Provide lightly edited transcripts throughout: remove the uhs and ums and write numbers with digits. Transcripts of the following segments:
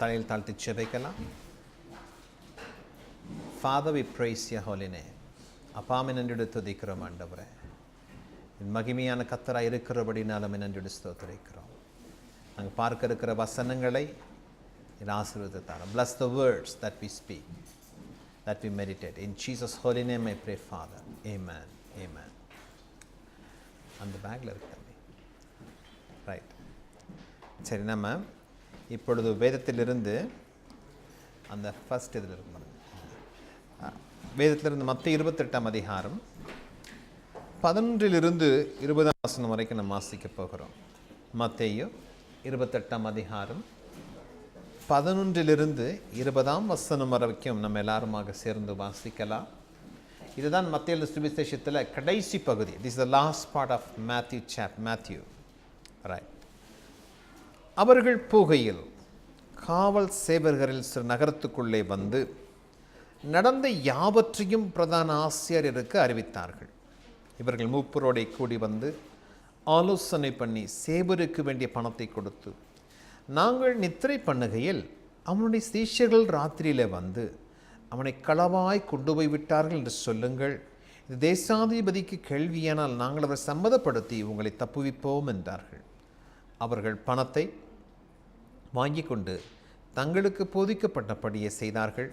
தலையில் தாழ்த்தி ஜெபிக்கலாம். Father, we praise your holy name. அப்பாமே நன்றியோடு துதிக்கிறோம் ஆண்டவரே. என் மகிமையான கர்த்தராய் இருக்கிறபடினாலும் நன்றியோடு ஸ்தோத்திரிக்கிறோம். நாங்கள் பார்க்க இருக்கிற வசனங்களை என் ஆசீர்வாதத்தார். Bless the words that we speak, that we meditate. In Jesus' holy name I pray, Father. Amen. Amen. அந்த பேக்கில் இருக்கு தம்பி. ரைட். சரி, நம்ம இப்பொழுது வேதத்திலிருந்து அந்த ஃபர்ஸ்ட் இதில் இருக்கும் வேதத்திலிருந்து மத்திய 28ஆம் அதிகாரம் 11 20 வரைக்கும் நம்ம வாசிக்க போகிறோம். மத்தேயு 28ஆம் அதிகாரம் 11 20 வரைக்கும் நம்ம எல்லாருமாக சேர்ந்து வாசிக்கலாம். இதுதான் மத்தேயு சுவிசேஷத்தில் கடைசி பகுதி. This is the last part of Matthew. Right. அவர்கள் போகையில் காவல் சேவகரில் சிறு நகரத்துக்குள்ளே வந்து நடந்த யாவற்றையும் பிரதான ஆசிரியருக்கு அறிவித்தார்கள். இவர்கள் மூப்பரோடே கூடி வந்து ஆலோசனை பண்ணி சேவருக்கு வேண்டிய பணத்தை கொடுத்து, நாங்கள் நித்திரை பண்ணுகையில் அவனுடைய சீஷர்கள் ராத்திரியில் வந்து அவனை களவாய் கொண்டு போய் விட்டார்கள் என்று சொல்லுங்கள். இது தேசாதிபதிக்கு கேள்வியானால் நாங்கள் அவரை சம்மதப்படுத்தி உங்களை தப்புவிப்போம் என்றார்கள். அவர்கள் பணத்தை வாங்கி கொண்டு தங்களுக்கு போதிக்கப்பட்டபடியே செய்தார்கள்.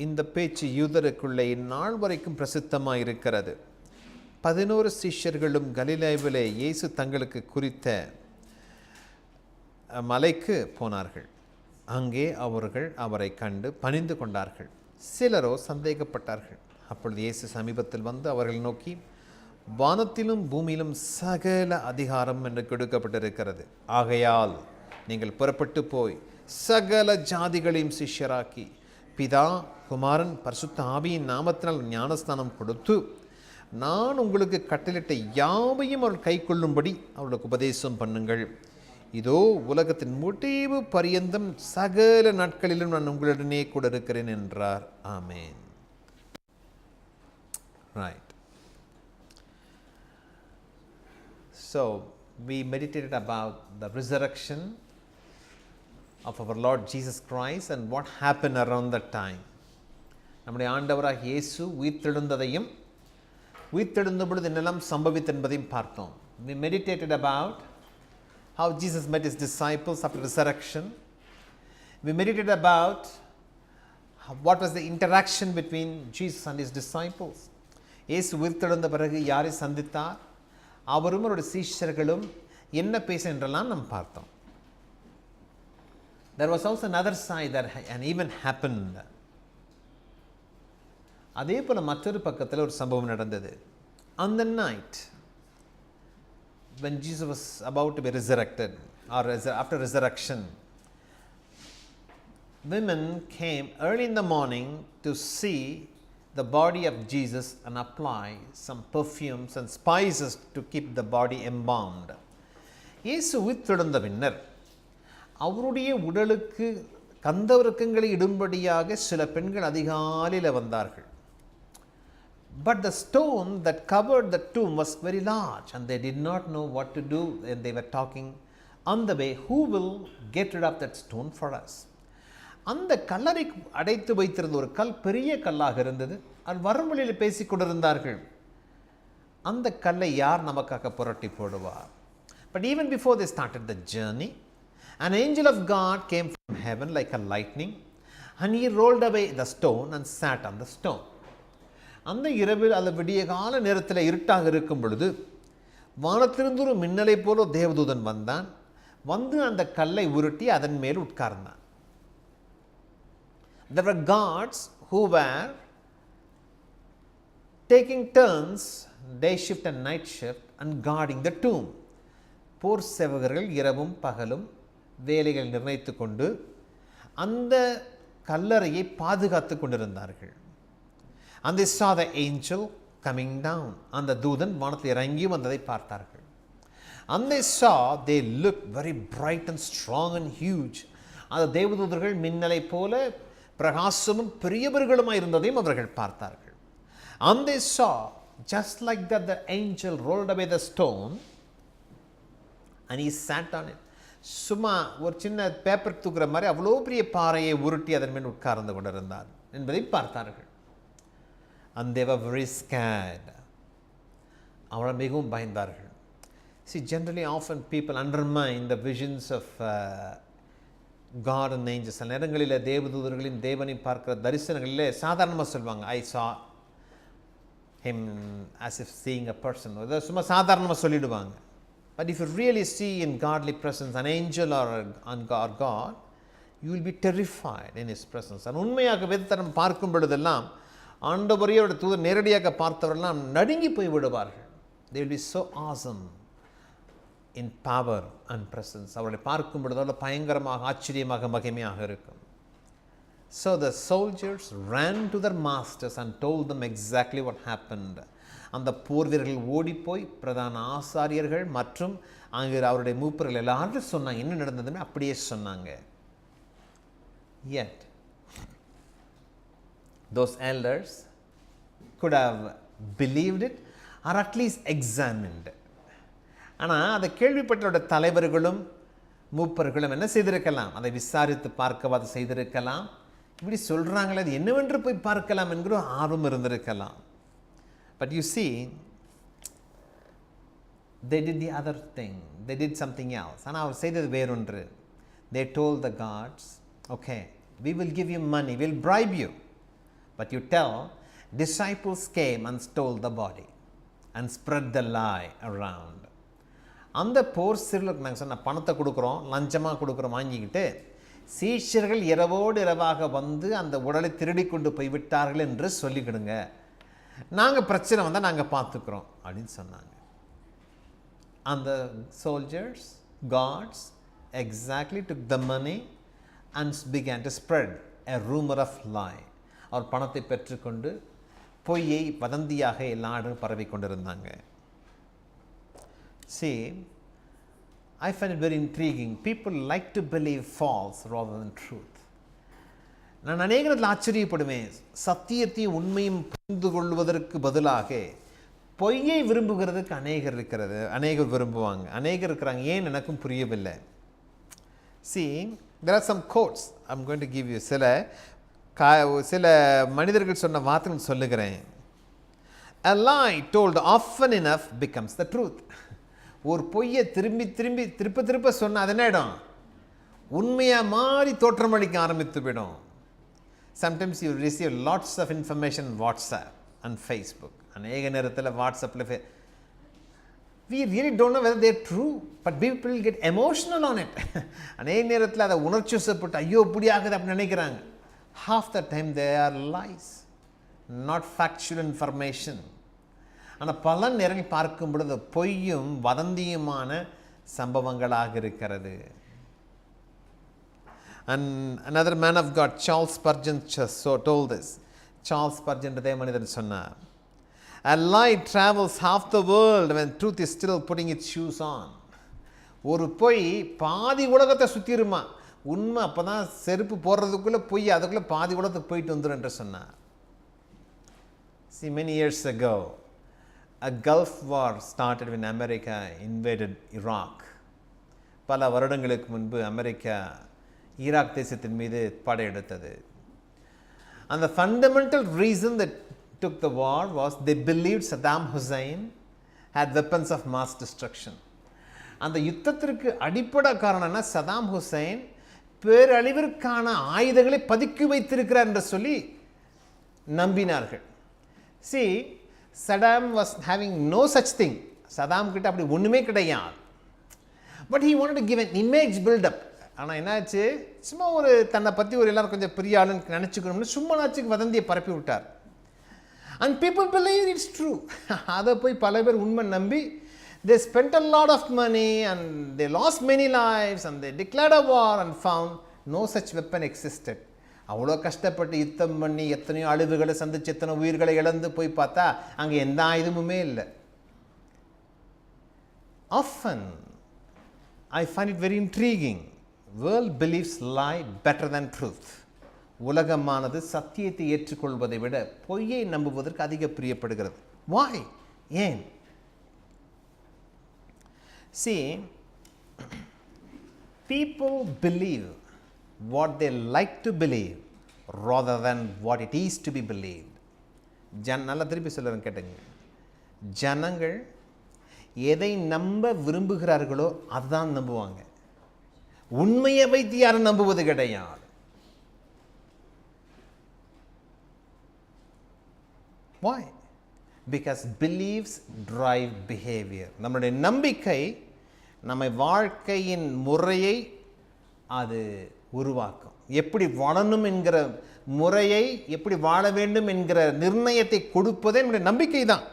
இந்த பேச்சு யூதருக்குள்ளே இந்நாள் வரைக்கும் பிரசித்தமாக இருக்கிறது. 11 சீஷர்களும் கலிலேயாவிலே இயேசு தங்களுக்கு குறித்த மலைக்கு போனார்கள். அங்கே அவர்கள் அவரை கண்டு பணிந்து கொண்டார்கள். சிலரோ சந்தேகப்பட்டார்கள். அப்பொழுது இயேசு சமீபத்தில் வந்து அவர்கள் நோக்கி, வானத்திலும் பூமியிலும் சகல அதிகாரம் என்று கொடுக்கப்பட்டிருக்கிறது. ஆகையால் நீங்கள் புறப்பட்டு போய் சகல ஜாதிகளையும் சிஷ்யராக்கி பிதா குமாரன் பரிசுத்த ஆவியின் நாமத்தினால் ஞானஸ்தானம் கொடுத்து, நான் உங்களுக்கு கட்டளிட்ட யாவையும் அவர்கள் கை கொள்ளும்படி அவர்களுக்கு உபதேசம் பண்ணுங்கள். இதோ உலகத்தின் முடிவு பரியந்தம் சகல நாட்களிலும் நான் உங்களுடனே கூட இருக்கிறேன் என்றார். ஆமேன். Right. So we meditated about the resurrection of our Lord Jesus Christ and what happened around that time. நம்முடைய ஆண்டவராக இயேசு உயிர்த்தெழுந்ததையும் உயிர்த்தெழுந்த பொழுது என்னெல்லாம் சம்பவித்தது என்பதையும் பார்த்தோம். We meditated about how Jesus met his disciples after resurrection. We meditated about what was the interaction between Jesus and his disciples. இயேசு உயிர்த்தெழுந்த பிறகு யாரை சந்தித்தார், அவரும் அவருடைய சீஷர்களும் என்ன பேச என்றெல்லாம் நாம் பார்த்தோம். There was also another side that an event happened. அதே போல மற்றொரு பக்கத்தில் ஒரு சம்பவம் நடந்தது. On the night when Jesus was about to be resurrected, or after resurrection, women came early in the morning to see the body of Jesus and apply some perfumes and spices to keep the body embalmed. இயேசு உயிர்த்தெழுந்த பின்னர் அவருடைய உடலுக்கு கந்தவர்க்கங்களை இடும்படியாக சில பெண்கள் அதிகாலையில் வந்தார்கள். But the stone that covered the tomb was very large and they did not know what to do, and they were talking on the way, who will get rid of that stone for us? அந்த கல்லறை அடைத்து வைத்திருந்த ஒரு கல் பெரிய கல்லாக இருந்தது. அது வரும் வழியில் பேசிக் கொண்டிருந்தார்கள், அந்த கல்லை யார் நமக்காக புரட்டி போடுவார்? But even before they started the journey, an angel of God came from heaven like a lightning and he rolled away the stone and sat on the stone. அந்த இரவில் அல்ல விடிய கால நேரத்தில் இருட்டாக இருக்கும் பொழுது வானத்திலிருந்து ஒரு மின்னலை போல தேவதூதன் வந்தான். வந்து அந்த கல்லை உருட்டி அதன் மேல் உட்கார்ந்தான். There were guards who were taking turns, day shift and night shift, and guarding the tomb. போர் சேவகர்கள் இரவும் பகலும் வேலைகள் நிர்ணயித்து கொண்டு அந்த கல்லறையை பாதுகாத்து கொண்டிருந்தார்கள். And they saw the angel coming down. அந்த தூதன் வானத்தில் இறங்கி வந்ததை பார்த்தார்கள். And they saw, they looked very bright and strong and huge. அந்த தேவதூதர்கள் மின்னலை போல பிரகாசமும் பெரியவர்களுமாய் இருந்ததையும் அவர்கள் பார்த்தார்கள். And they saw, just like that, the angel rolled away the stone and he sat on it. சும்மா ஒரு சின்ன பேப்பர் தூக்குற மாதிரி அவ்வளோ பெரிய பாறையை உருட்டி அதன் மேல் உட்கார்ந்து கொண்டிருந்தார் என்பதை பார்த்தார்கள். And they were very scared. அவர்கள் மிகவும் பயந்தார்கள். See, generally often people undermine the visions of God and angels. சில நேரங்களில் தேவதூதர்களின் தேவனை பார்க்கிற தரிசனங்களிலே சாதாரணமாக சொல்லுவாங்க, I saw him as if seeing a person. சும்மா சாதாரணமாக சொல்லிடுவாங்க. But if you really see in godly presence an angel or God, you will be terrified in his presence. And உண்மையாக வேதத்தனம் பார்க்கும் பொழுதெல்லாம் ஆண்டவரையோட தூதர் நேரடியாக பார்த்தவரெல்லாம் நடுங்கி போய் விடுவார்கள். They will be so awesome in power and presence. அவர்களை பார்க்கும் பொழுது பயங்கரமாக ஆச்சரியமாக மகிமையாக இருக்கும். So the soldiers ran to their masters and told them exactly what happened. அந்த போர் வீரர்கள் ஓடிப்போய் பிரதான ஆசாரியர்கள் மற்றும் அங்கே அவருடைய மூப்பர்கள் எல்லாரும் சொன்னாங்க, என்ன நடந்ததுன்னு அப்படியே சொன்னாங்க. Yet those elders could have believed it or at least examined. ஆனால் அதை கேள்விப்பட்டோட தலைவர்களும் மூப்பர்களும் என்ன செய்திருக்கலாம், அதை விசாரித்து பார்க்க அதை செய்திருக்கலாம். இப்படி சொல்கிறாங்களே அது என்னவென்று போய் பார்க்கலாம் என்கிற ஆர்வம் இருந்திருக்கலாம். But you see, they did the other thing. They did something else. ஆனால் அவர் செய்தது வேறொன்று. They told the guards, okay, we will give you money, we will bribe you. But you tell, disciples came and stole the body and spread the lie around. அந்த போர் சிறுலுக்கு நாங்கள் சொன்ன பணத்தை கொடுக்குறோம், லஞ்சமாக கொடுக்குறோம், வாங்கிக்கிட்டு சீஷர்கள் இரவோடு இரவாக வந்து அந்த உடலை திருடி கொண்டு போய்விட்டார்கள் என்று சொல்லிக்கிடுங்க, நாங்கள் பிரச்சனை வந்தால் நாங்கள் பார்த்துக்குறோம் அப்படின்னு சொன்னாங்க. அந்த soldiers, guards exactly took the money and began to spread a rumor of lie. அவர் பணத்தை பெற்றுக்கொண்டு பொய்யை வதந்தியாக எல்லா இடமும் பரவி கொண்டிருந்தாங்க. See, I find it very intriguing. People like to believe false rather than truth. நான் அநேக நேரத்தில் ஆச்சரியப்படுவேன், சத்தியத்தையும் உண்மையும் புரிந்து கொள்வதற்கு பதிலாக பொய்யை விரும்புகிறதுக்கு அநேகர் விரும்புவாங்க, அநேகர் இருக்கிறாங்க. ஏன் எனக்கும் புரியவில்லை. See, there are some quotes I'm going to give you. சில மனிதர்கள் சொன்ன வார்த்தைகள் சொல்லுகிறேன். A lie told often enough becomes the truth. ஒரு பொய்யை திருப்ப சொன்ன அது என்ன இடம், உண்மையாக மாறி தோற்றமளிக்க ஆரம்பித்து விடும். Sometimes you receive lots of information on WhatsApp and Facebook. அநேக நேரத்தில் வாட்ஸ்அப்பில் we really don't know whether they're true, but people get emotional on it. அநேக நேரத்தில் அதை உணர்ச்சிவசப்பட்டு ஐயோ இப்படி ஆகுது அப்படின்னு நினைக்கிறாங்க. Half the time they are lies, not factual information. ஆனால் பல நேரங்கள் பார்க்கும் பொழுது பொய்யும் வதந்தியுமான சம்பவங்களாக இருக்கிறது. And another man of God, Charles Spurgeon, told this. Charles Spurgeon இதே மனிதன் சொன்னார், a lie travels half the world when truth is still putting its shoes on. ஒரு பொய் பாதி உலகத்தை சுற்றிருமா, உண்மை அப்போ தான் செருப்பு போடுறதுக்குள்ளே பொய் அதுக்குள்ளே பாதி உலகத்தை போயிட்டு வந்துடும் என்று சொன்னார். See, many years ago, a Gulf war started when America invaded Iraq. பல வருடங்களுக்கு முன்பு அமெரிக்கா ஈராக் தேசத்தின் மீது படையெடுத்தது. And the fundamental reason that took the war was they believed Saddam Hussein had weapons of mass destruction. அந்த யுத்தத்திற்கு அடிப்படை காரணம்னா Saddam Hussein பேரழிவிற்கான ஆயுதங்களை பதுக்கி வைத்திருக்கிறார் என்று சொல்லி நம்பினார்கள். See, Saddam was having no such thing. Saddam கிட்ட அப்படி ஒன்றுமே கிடையாது. But he wanted to give an image build-up. ஆனால் என்னாச்சு, சும்மா ஒரு தன்னை பற்றி ஒரு எல்லாரும் கொஞ்சம் பெரிய ஆளுன்னு நினச்சிக்கணும்னு சும்மானாச்சுக்கு வதந்தியை பரப்பி விட்டார். And people believe it's true. அதை போய் பல பேர் உண்மை நம்பி they spent a lot of money and they lost many lives and they declared a war and found no such weapon existed. அவ்வளோ கஷ்டப்பட்டு யுத்தம் பண்ணி எத்தனையோ அழிவுகளை சந்திச்சு எத்தனை உயிர்களை இழந்து போய் பார்த்தா அங்கே எந்த ஆயுதமுமே இல்லை. Often I find it very intriguing. World believes lie better than truth. உலகமானது சத்தியத்தை ஏற்றுக்கொள்வதை விட பொய்யை நம்புவதற்கு அதிக பிரியப்படுகிறது. Why? ஏன்? See, people believe what they like to believe rather than what it is to be believed. நல்லா திருப்பி சொல்லுறேன் கேட்டுங்க. ஜனங்கள் எதை நம்ப விரும்புகிறார்களோ அதுதான் நம்புவாங்க. உண்மையை வைத்து யாரும் நம்புவது கிடையாது. Why? Because beliefs drive behavior. நம்முடைய நம்பிக்கை நம்மை வாழ்க்கையின் முறையை அது உருவாக்கும். எப்படி வாழணும் என்கிற முறையை, எப்படி வாழ வேண்டும் என்கிற நிர்ணயத்தை கொடுப்பதே நம்முடைய நம்பிக்கை தான்.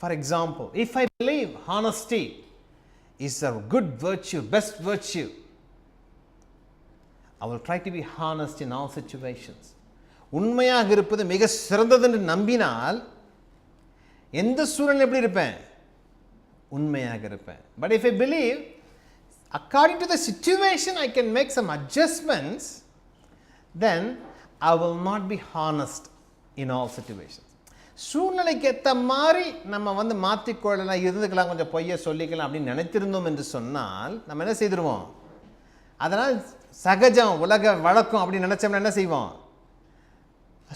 For example, if I believe honesty is a good virtue, best virtue, I will try to be honest in all situations. உண்மையாக இருப்பது மிக சிறந்தது என்று நம்பினால் எந்த சூழலில் எப்படி இருப்பேன்? உண்மையாக இருப்பேன். But if I believe according to the situation I can make some adjustments, then I will not be honest in all situations. சூழ்நிலைக்கு ஏற்ற மாதிரி நம்ம மாற்றிக்கொள்ளலாம், இருந்துக்கலாம், கொஞ்சம் பொய்யை சொல்லிக்கலாம் அப்படின்னு நினைத்திருந்தோம் என்று சொன்னால் நம்ம என்ன செய்திருவோம்? அதனால் சகஜம், உலக வழக்கம் அப்படின்னு நினைச்சோம்னா என்ன செய்வோம்?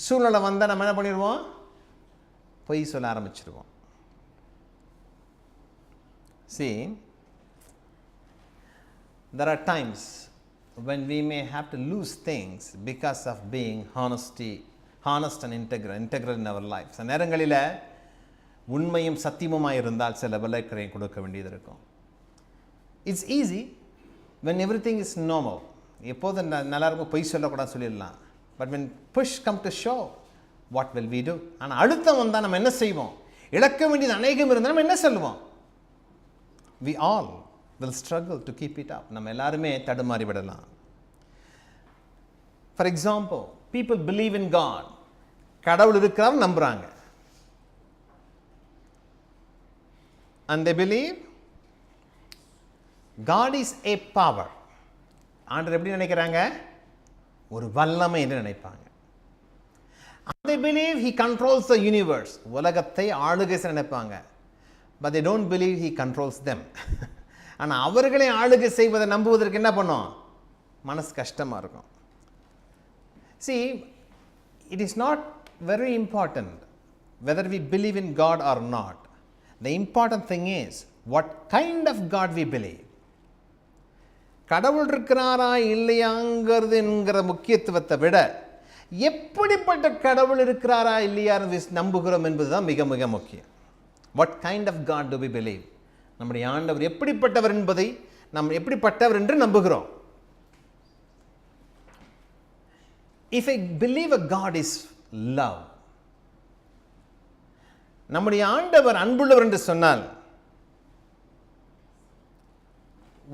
சூழ்நிலை வந்தால் நம்ம என்ன பண்ணிடுவோம்? பொய் சொல்ல ஆரம்பிச்சிடுவோம். See, there are times when we may have to lose things because of being honest and integral in our lives. நேரங்களில் உண்மையும் சத்தியமுமாய் இருந்தால் சில விலைக்கரை கொடுக்க வேண்டியது இருக்கும். It's easy when everything is normal. எப்போது நல்லா இருக்கும் பொய் சொல்லக்கூடாது சொல்லிடலாம். But when push come to show, what will we do? ஆனால் அழுத்தம் வந்தால் நம்ம என்ன செய்வோம்? இழக்க வேண்டியது அநேகம் இருந்தால் நம்ம என்ன சொல்லுவோம்? We all will struggle to keep it up. நம்ம எல்லாருமே தடுமாறி விடலாம். For example, people believe in God. கடவுள் இருக்கிறார் நம்புறாங்க. And they believe God is a power. ஆண்டவர் எப்படி நினைக்கிறாங்க? ஒரு வல்லமை என்று நினைப்பாங்க. And they believe he controls the universe. உலகத்தை ஆளுகை நினைப்பாங்க. But they don't believe he controls them. ஆனால் அவர்களை ஆளுகை செய்வதை நம்புவதற்கு என்ன பண்ணும்? மனசு கஷ்டமாக இருக்கும். See, it is not very important whether we believe in God or not. The important thing is what kind of God we believe. கடவுள் இருக்கிறாரா இல்லையாங்கிறது என்கிற முக்கியத்துவத்தை விட எப்படிப்பட்ட கடவுள் இருக்கிறாரா இல்லையா நம்புகிறோம் என்பதுதான் மிக மிக முக்கியம். What kind of God do we believe? நம்முடைய ஆண்டவர் எப்படிப்பட்டவர் என்பதை நாம் எப்படிப்பட்டவர் என்று நம்புகிறோம். If I believe a God is love, நம்முடைய ஆண்டவர் அன்புள்ளவர் என்று சொன்னால்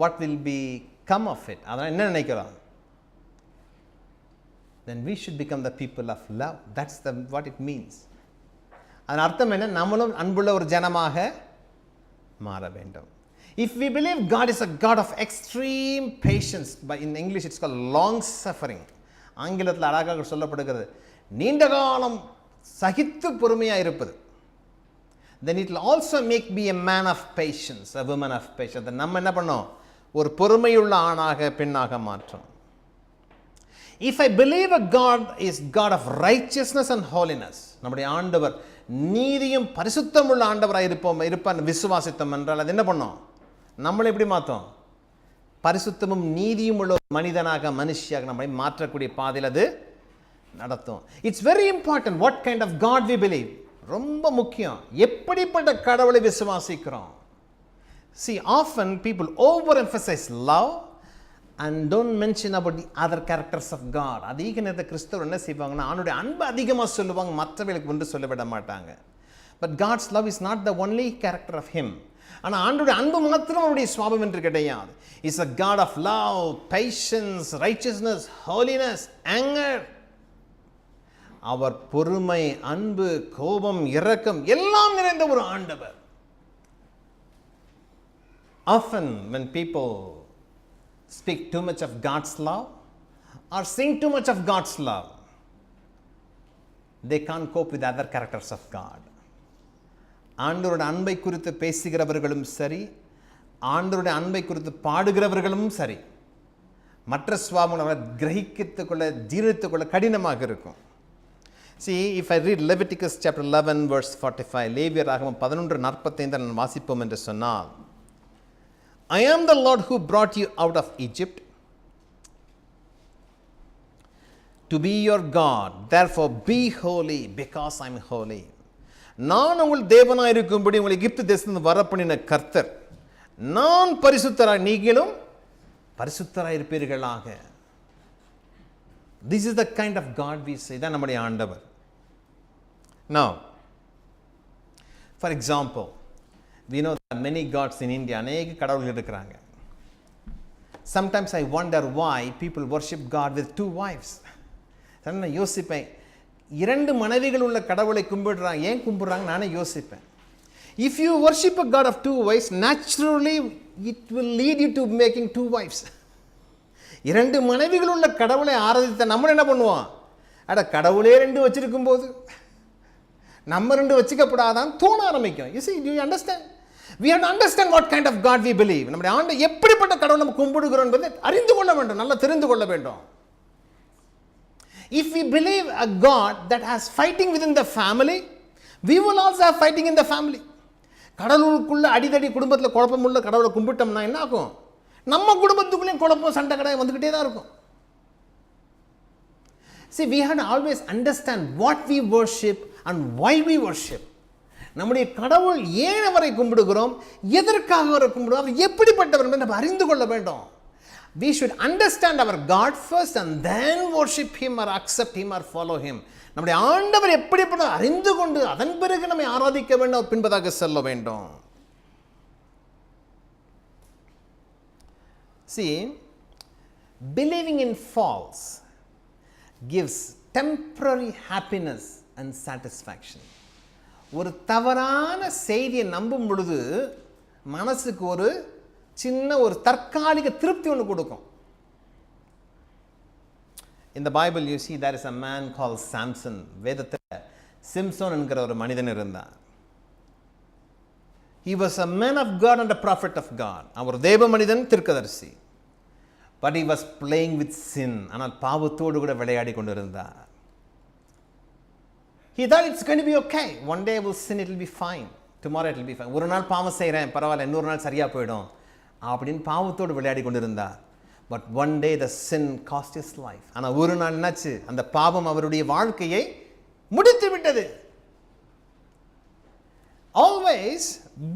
what will be come of it? அதனால் என்ன நினைக்கிறோம்? Then we should become the people of love. That's what it means. அதன் அர்த்தம் என்ன? நம்மளும் அன்புள்ள ஒரு ஜனமாக மாற வேண்டும். If we believe God is a God of extreme patience, but in English it's called long suffering. ஆங்கிலத்தில் அழகாக சொல்லப்படுகிறது நீண்ட காலம் சகித்து பொறுமையாக இருப்பது. Then it will also make me a man of patience, a woman of patience. நம்ம என்ன பண்ணோம்? ஒரு பொறுமையுள்ள ஆணாக பெண்ணாக மாற்றோம். If I believe a God is God of righteousness and holiness, நம்முடைய ஆண்டவர் நீதியும் பரிசுத்தமுள்ள ஆண்டவராக இருப்பான் விசுவாசித்தோம் என்றால் அது என்ன பண்ணோம்? நம்மளை எப்படி மாற்றோம்? பரிசுத்தமும் நீதியும் உள்ள மனிதனாக மனுஷியாக நம்மை மாற்றக்கூடிய பாதையில் அது நடத்தும். It's very important what kind of god we believe. ரொம்ப முக்கியம் எப்படிப்பட்ட கடவுளை விசுவாசிக்கிறோம். See, often people overemphasize love and don't mention about the other characters of God. அதிக நேரத்தை கிறிஸ்தவர் என்ன செய்வாங்கன்னா அவனுடைய அன்பு அதிகமாக சொல்லுவாங்க, மற்றவர்களுக்கு ஒன்று சொல்லிவிட மாட்டாங்க. But God's love is not the only character of him. ஆனால் ஆண்டவருடைய அன்பு மாத்திரம் அவருடைய சுவாபம் என்று கிடையாது. He's a God of love, patience, righteousness, holiness, anger. அவர் பொறுமை, அன்பு, கோபம், இரக்கம் எல்லாம் நிறைந்த ஒரு ஆண்டவர். Often when people speak too much of God's love or sing too much of God's love, they can't cope with other characters of God. ஆண்டவருடைய அன்பை குறித்து பேசுகிறவர்களும் சரி, ஆண்டவருடைய அன்பை குறித்து பாடுகிறவர்களும் சரி, மற்ற சுவாபங்களை கிரகித்துக்கொள்ள ஜீரணித்துக்கொள்ள கடினமாக இருக்கும். See, if I read Leviticus chapter 11 verse 45, லேவியராகமம் 11:45 நான் வாசிப்போம் என்று சொன்னால், I am the Lord who brought you out of Egypt to be your God, therefore be holy because I am holy. நான் உங்கள் தேவனாய் இருக்கும்படி உங்களை எகிப்து தேசத்திலிருந்து வரப்பண்ணின கர்த்தர், நான் பரிசுத்தராய் நீங்களும் பரிசுத்தராய் இருப்பீர்களாக. This is the kind of God we say. இதான் நம்முடைய ஆண்டவர். Now, for example, we know that many gods in India. அநேக கடவுள்கள் இருக்கிறாங்க. Sometimes I wonder why people worship God with two wives. நான் யோசிப்பேன், இரண்டு மனைவிகள் உள்ள கடவுளை கும்பிடுறாங்க, ஏன் கும்பிடுறாங்க நானே யோசிப்பேன். If you worship a God of two wives, naturally it will lead you to making two wives. இரண்டு மனைவிகள் உள்ள கடவுளை ஆராதித்த நம்ம என்ன பண்ணுவோம், அட கடவுளே ரெண்டு வச்சிருக்கும் போது நம்ம ரெண்டு வச்சுக்கப்படாதான் தோண ஆரம்பிக்கும். You see, do you understand? We have to understand what kind of God we believe. நம்முடைய ஆண்டவர் எப்படிப்பட்ட கடவுளை நம்ம கும்பிடுகிறோம் என்பதை அறிந்து கொள்ள வேண்டும், நல்லா தெரிந்து கொள்ள வேண்டும். If we believe a God that has fighting within the family, we will also have fighting in the family. கடவுளுக்குள்ள அடிதடி குடும்பத்தில் குழப்பமுள்ள கடவுளை கும்பிட்டோம்னா என்ன ஆகும், நம்ம குடும்பத்துக்குள்ளேயும் குழப்பம் சண்டை கடை வந்துக்கிட்டே தான் இருக்கும். See, we have to always understand what we worship and why we worship. நம்முடைய கடவுள் ஏன் அவரை கும்பிடுகிறோம், எதற்காக அவரை கும்பிடுகிறோம், அவர் எப்படிப்பட்டவர் என்று நம்ம அறிந்து கொள்ள வேண்டும். We should understand our God first and then worship him or accept him or follow him. நம்முடைய ஆண்டவர் எப்படிப்பட்ட அறிந்து கொண்டு அதன் பிறகு நம்மை ஆராதிக்க வேண்டும், பின்பதாக செல்ல வேண்டும். See, believing in false gives temporary happiness and satisfaction. ஒரு தவறான செய்தியை நம்பும் பொழுது மனசுக்கு ஒரு சின்ன ஒரு தற்காலிக திருப்தி ஒன்று கொடுக்கும். In the Bible you see there is a man called Samson. வேதத்தில் சிம்சோன் என்கிற ஒரு மனிதன் இருந்தார். He was a man of God and a prophet of God. அவர் தேவ மனிதன், தீர்க்கதரிசி. But he was playing with sin. ஆனால் பாவத்தோடு கூட விளையாடி கொண்டிருந்தார். He thought it's going to be okay. One day I will sin, it will be fine. Tomorrow it will be fine. ஒரு நாள் பாவம் செய்கிறேன், பரவாயில்ல, இன்னொரு நாள் சரியாக போயிடும் அப்படின்னு பாவத்தோடு விளையாடி கொண்டிருந்தார். But one day the sin cost his life. ஆனால் ஒரு நாள் என்னாச்சு, அந்த பாவம் அவருடைய வாழ்க்கையை முடித்து விட்டது. Always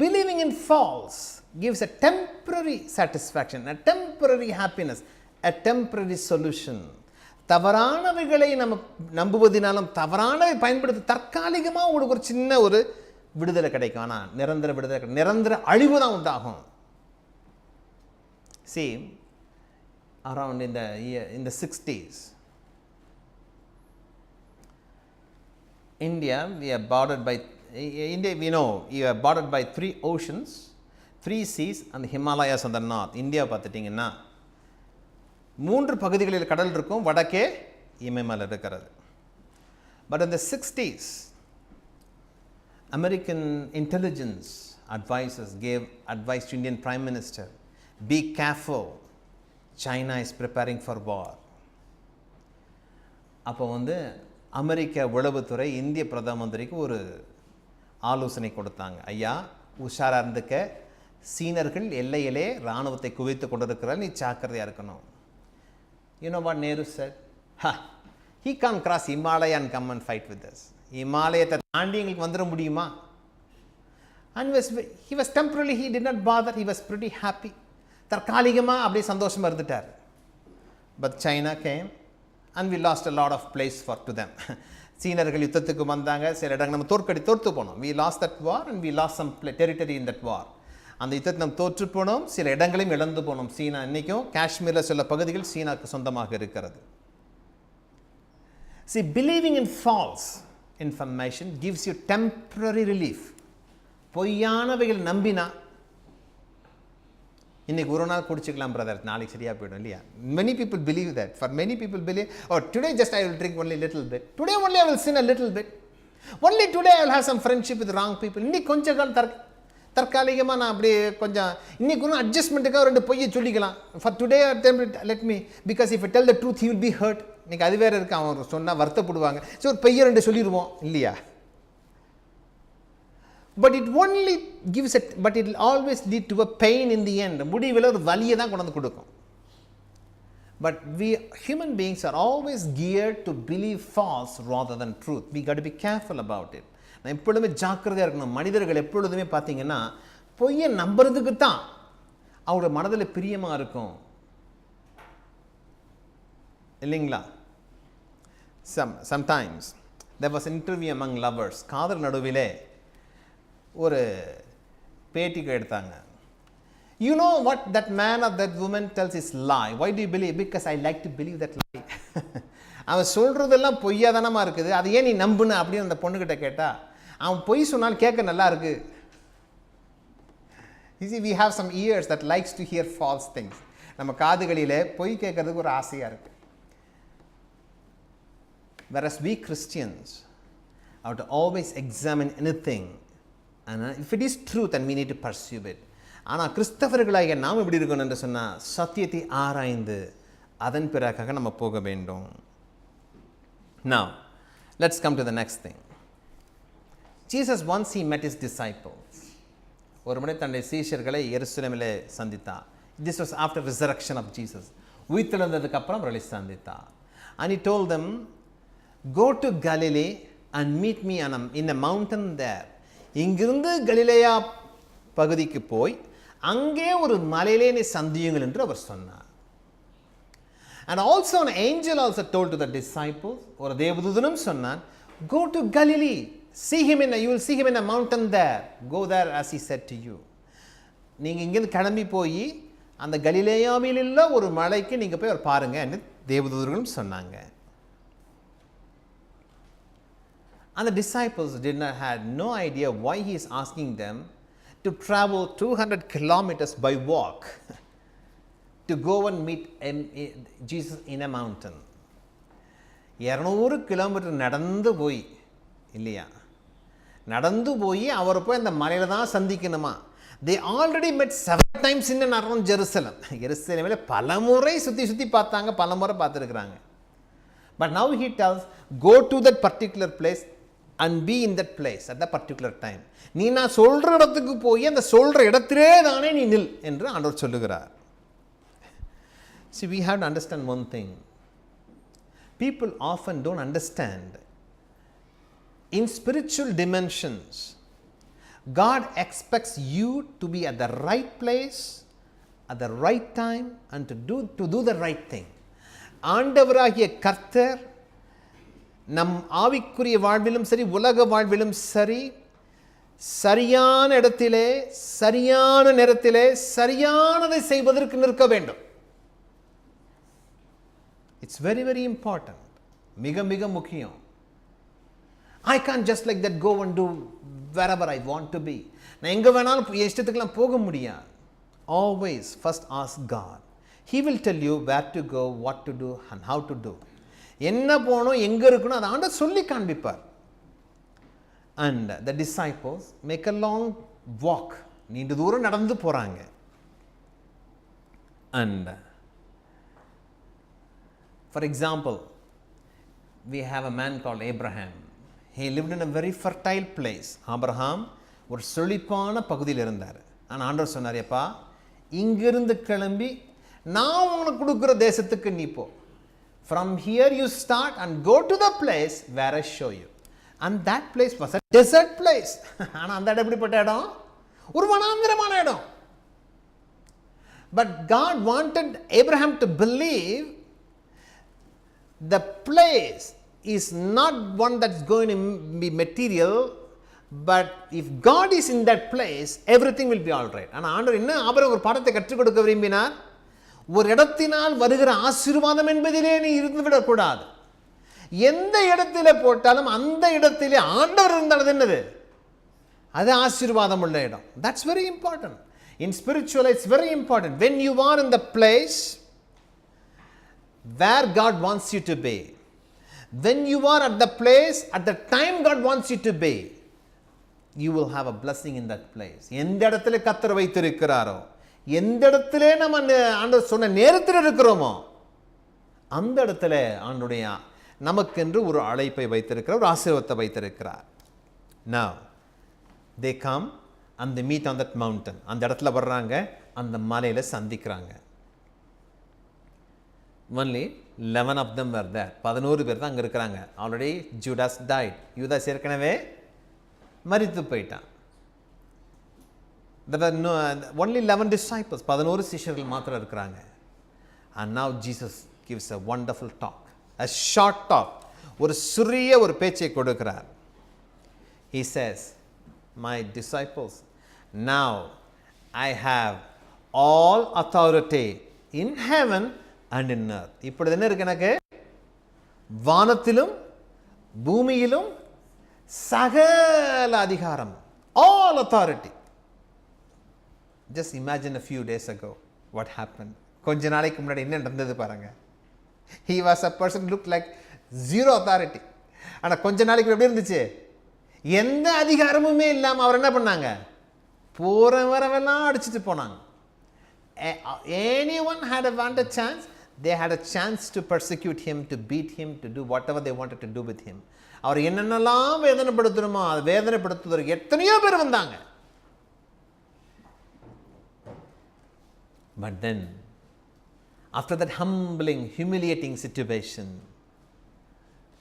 believing in false gives a temporary satisfaction, a temporary happiness, a temporary solution. தவறானவைகளை நம்ம நம்புவதினாலும் தவறானவை பயன்படுத்தி தற்காலிகமாக உங்களுக்கு ஒரு சின்ன ஒரு விடுதலை கிடைக்கும், ஆனால் நிரந்தர விடுதலை, நிரந்தர அழிவு தான் உண்டாகும். See, around in the 60s, India, we are bordered by we know we are bordered by 3 oceans, 3 seas and the Himalayas on the north. India பார்த்துட்டிங்கன்னா 3 பகுதிகளில் கடல் இருக்கும், வடக்கே இமயமலை இருக்கிறது. But in the 60s, American intelligence advisors gave advice to Indian Prime Minister, be careful, China is preparing for war. அப்போ அமெரிக்க உளவுத்துறை இந்திய பிரதம மந்திரிக்கு ஒரு ஆலோசனை கொடுத்தாங்க. ஐயா, உஷாராக இருந்துக்க, சீனர்கள் எல்லையிலே இராணுவத்தை குவித்து கொண்டிருக்கிறார், நீ ஜாக்கிரதையாக இருக்கணும். You know what Nehru said? He can't cross Himalaya and come and fight with us. இமாலயத்தை தாண்டி எங்களுக்கு வந்துட முடியுமா? And he was temporarily, he did not bother, he was pretty happy. தற்காலிகமாக அப்படியே சந்தோஷமாக இருந்துட்டார். But China came and we lost a lot of place to them. சீனர்கள் யுத்தத்துக்கு வந்தாங்க, சில இடங்கள் நம்ம தோற்று போனோம். We lost that war and we lost some territory in that war. அந்த யுத்தத்தை நம்ம தோற்று போனோம், சில இடங்களையும் இழந்து போனோம். சீனா இன்றைக்கும் காஷ்மீரில் சில பகுதிகள் சீனாவுக்கு சொந்தமாக இருக்கிறது. See, believing in false information gives you temporary relief. பொய்யானவைகள் நம்பினா இன்னைக்கு ஒரு நாள் குடிச்சுக்கலாம் பிரதர், நாளைக்கு சரியாக போயிடும் இல்லையா? Many people believe that. For many people believe, oh, today just I will drink only little bit. Today only I will sin a little bit. Only today I will have some friendship with wrong people. இன்னைக்கு கொஞ்ச காலம் தற்காலிகமாக நான் அப்படி கொஞ்சம் இன்னைக்கு ஒன்றும் அட்ஜஸ்ட்மெண்ட்டுக்காக 2 பொய்யை சொல்லிக்கலாம். For today let me, because if tell the truth he will be hurt. இன்னைக்கு அது வேறு இருக்கு, அவன் சொன்னால் வருத்தப்படுவாங்க. ஸோ ஒரு பொய்யை 2 சொல்லிடுவோம் இல்லையா? But it only gives it, but it will always lead to a pain in the end. முடிவில் ஒரு வலியை தான் கொண்டு வந்து கொடுக்கும். But we human beings are always geared to believe false rather than truth. We got to be careful about it. நான் எப்பொழுதுமே ஜாக்கிரதையாக இருக்கணும். மனிதர்கள் எப்பொழுதுமே பார்த்தீங்கன்னா பொய்யை நம்புறதுக்கு தான் அவரோட மனதில் பிரியமாக இருக்கும் இல்லைங்களா? Sometimes there was an interview among lovers. காதல் நடுவிலே ஒரு பேட்டிக்கு எடுத்தாங்க. You know what that man or that woman tells is lie. Why do you believe? Because I like to believe that lie. அவன் சொல்கிறதெல்லாம் பொய்யா தானமா இருக்குது, அது ஏன் நீ நம்புன அப்படின்னு அந்த பொண்ணுக்கிட்ட கேட்டா, அவன் பொய் சொன்னால் கேட்க நல்லா இருக்கு. You see, we have some ears that likes to hear false things. நம்ம காதுகளிலே பொய் கேட்கறதுக்கு ஒரு ஆசையாக இருக்கு. Whereas we Christians have to always examine anything, and if it is truth, then we need to pursue it. ஆனால் கிறிஸ்தவர்களாகிய நாம் எப்படி இருக்கணும் என்று சொன்னால், சத்தியத்தை ஆராய்ந்து அதன் பிறகாக நம்ம போக வேண்டும். Now, let's come to the next thing. Jesus once he met his disciples. ஒரு முறை தன்னுடைய சீஷர்களை எருசலேமிலே சந்தித்தார். This was after resurrection of Jesus. உயிர்த்தெழுந்ததுக்கு அப்புறம் அவர்களை சந்தித்தார். And he told them, go to Galilee and meet me in a mountain there. இங்கிருந்து கலிலேயா பகுதிக்கு போய் அங்கே ஒரு மலையிலே நீ சந்தியுங்கள் என்று அவர் சொன்னார். And also an angel also told to the disciples, ஒரு தேவதூதனும் சொன்னான், go to Galilee, you will see him in a mountain there, go there as he said to you. நீங்கள் இங்கிருந்து கிளம்பி போய் அந்த கலிலேயாவில் உள்ள ஒரு மலைக்கு நீங்கள் போய் பாருங்க என்று தேவதூதர்களும் சொன்னாங்க. And the disciples had no idea why he is asking them to travel 200 kilometers by walk to go and meet Jesus in a mountain. 200 kilometre நடந்து போய் இல்லையா, நடந்து போய் அவரை போய் அந்த மலையில் தான் சந்திக்கணுமா? They already met 7 times in and around Jerusalem. எருசலேமில் பல முறை சுற்றி பார்த்தாங்க, பல முறை பார்த்துருக்குறாங்க. But now he tells, go to that particular place and be in that place at that particular time. நீ நான் சொல்கிற இடத்துக்கு போய் அந்த சொல்கிற இடத்திலே தானே நீ நில் என்று ஆண்டவர் சொல்லுகிறார். See, we have to understand one thing. People often don't understand. In spiritual dimensions, God expects you to be at the right place, at the right time, and to do the right thing. ஆண்டவராகிய கர்த்தர் நம் ஆவிக்குரிய வாழ்விலும் சரி, உலக வாழ்விலும் சரி, சரியான இடத்திலே, சரியான நேரத்திலே, சரியானதை செய்வதற்கு நிற்க வேண்டும். It's very very important. மிக மிக முக்கியம். I can't just like that go and do wherever I want to be. நான் எங்கே வேணாலும் இஷ்டத்துக்கெல்லாம் போக முடியாது. Always first ask God. He will tell you where to go, what to do and how to do. என்ன போகணும், எங்கே இருக்கணும், அதை ஆண்டவர் சொல்லி காண்பிப்பார். And the disciples make a long walk. நீண்ட தூரம் நடந்து போகிறாங்க. And for example, we have a man called Abraham. He lived in a very fertile place. Abraham ஒரு செழிப்பான பகுதியில் இருந்தார். ஆனால் ஆண்டவர் சொன்னார், எப்பா இங்கிருந்து கிளம்பி நான் உனக்கு கொடுக்குற தேசத்துக்கு நீ போ. From here you start and go to the place where I show you. And that place was a desert place. ஆனால் அந்த இடம் எப்படிப்பட்ட இடம்? ஒரு வனாந்திரமான இடம். But God wanted Abraham to believe the place is not one that's going to be material, but if God is in that place, everything will be all right. ஆனால் ஆண்டவர் என்ன ஆபிரகாம் ஒரு பாடத்தை கற்றுக் கொடுக்க விரும்பினார். ஒரு இடத்தினால் வருகிற ஆசீர்வாதம் என்பதிலே நீ இருந்து விடக்கூடாது. எந்த இடத்திலே போட்டாலும் அந்த இடத்திலே ஆண்டவர் இருந்தால் அது என்னது? அது ஆசீர்வாதம் உள்ள இடம். That's very important. In spiritual, it's very important. When you are in the place where God wants you to be, when you are at the place at the time God wants you to be, you will have a blessing in that place. எந்த இடத்துல கர்த்தர் வைத்திருக்கிறாரோ, எந்த இடத்துல நம்ம ஆண்டவர் சொன்ன நேரத்தில் இருக்கிறோமோ, அந்த இடத்துல ஆண்டுடைய நமக்கென்று ஒரு அழைப்பை வைத்திருக்கிறார், ஒரு ஆசீர்வாதத்தை வைத்திருக்கிறார். Now they come and they meet on that mountain. அந்த இடத்துல வர்றாங்க, அந்த மலையில சந்திக்கிறாங்க. Only 11 of them were there. 11 பேர் தான் அங்க இருக்கிறாங்க. Already Judas died. யூதாஸ் ஏற்கனவே மரித்து போயிட்டான். There were only 11 disciples. 11 சிஷ்யர்கள் மாத்திரம் இருக்கிறாங்க. And now Jesus gives a wonderful talk, a short talk. ஒரு சிறிய ஒரு பேச்சை கொடுக்கிறார். He says, my disciples, now I have all authority in heaven and in earth. இப்பொழுது என்ன இருக்கு எனக்கு? வானத்திலும் பூமியிலும் சகல அதிகாரம். All authority. Just imagine a few days ago what happened. கொஞ்ச நாளைக்கு முன்னாடி என்ன நடந்தது பாருங்க. He was a person who looked like zero authority. ஆனா கொஞ்ச நாளைக்கு எப்படி இருந்துச்சு? எந்த அதிகாரமுமே இல்லாம அவர் என்ன பண்ணாங்க? போறவரெல்லாம் அடிச்சிட்டு போனாங்க. Anyone had a chance, they had a chance to persecute him, to beat him, to do whatever they wanted to do with him. அவர் என்னென்னலாம் வேதனைப்படுத்தணுமோ அது வேதனைப்படுத்துவதற்கு எத்தனையோ பேர் வந்தாங்க. But then after that humbling, humiliating situation,